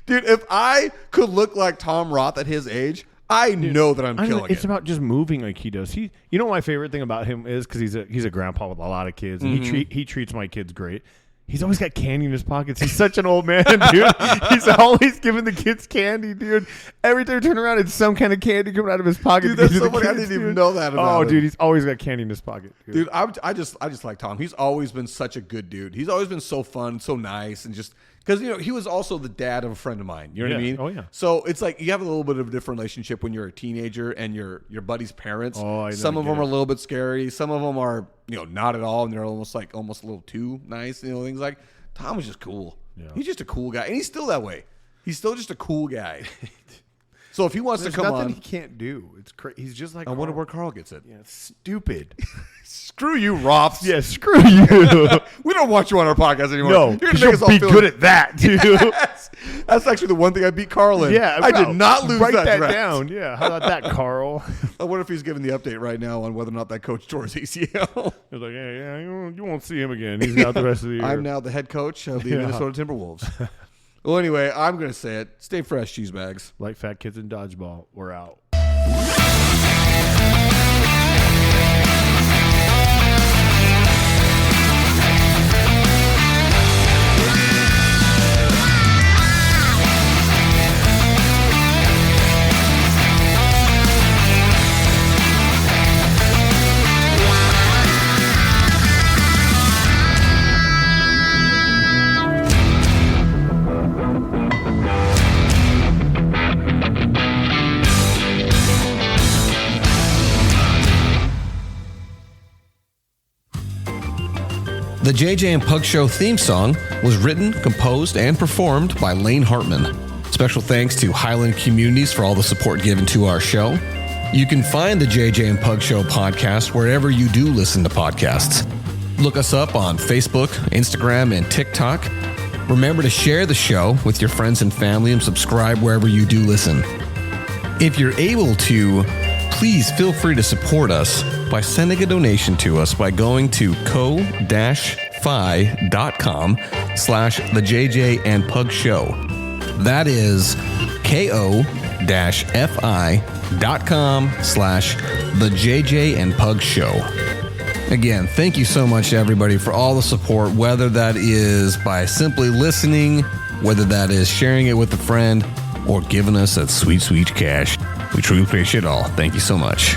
Dude, if I could look like Tom Roth at his age, I know that I'm killing it. It's about just moving like he does. You know what my favorite thing about him is? Because he's a grandpa with a lot of kids, and he treats my kids great. He's always got candy in his pockets. He's such an old man, dude. He's always giving the kids candy, dude. Every time I turn around, it's some kind of candy coming out of his pocket. Dude, that's somebody I didn't even know that about him. Dude, he's always got candy in his pocket. Dude, I just like Tom. He's always been such a good dude. He's always been so fun, so nice, and just because he was also the dad of a friend of mine. You know what I mean? Oh yeah. So it's like you have a little bit of a different relationship when you're a teenager and your buddy's parents. Oh, some of them are a little bit scary. Some of them are not at all, and they're almost a little too nice. Things like. Tom was just cool. Yeah. He's just a cool guy. And he's still that way. He's still just a cool guy. So if he wants to come on. There's nothing he can't do. It's crazy. He's just like I wonder where Carl gets it. Yeah, it's stupid. Screw you, Roths. Yeah, screw you. We don't want you on our podcast anymore. No, you're going to make us all be good at that, dude. Yes. That's actually the one thing I beat Carl in. Yeah, I did not lose write that draft. Down. Yeah, how about that, Carl? I wonder if he's giving the update right now on whether or not that coach tore his ACL. He's like, yeah, you won't see him again. He's out the rest of the year. I'm now the head coach of the Minnesota Timberwolves. Well, anyway, I'm going to say it. Stay fresh, cheese bags. Like fat kids in dodgeball. We're out. The JJ and Pug Show theme song was written, composed, and performed by Lane Hartman. Special thanks to Highland Communities for all the support given to our show. You can find the JJ and Pug Show podcast wherever you do listen to podcasts. Look us up on Facebook, Instagram, and TikTok. Remember to share the show with your friends and family and subscribe wherever you do listen. If you're able to, please feel free to support us by sending a donation to us by going to ko-fi.com/the JJ and Pug Show. That is ko-fi.com/the JJ and Pug Show. Again, thank you so much, everybody, for all the support, whether that is by simply listening, whether that is sharing it with a friend, or giving us that sweet, sweet cash. We truly appreciate it all. Thank you so much.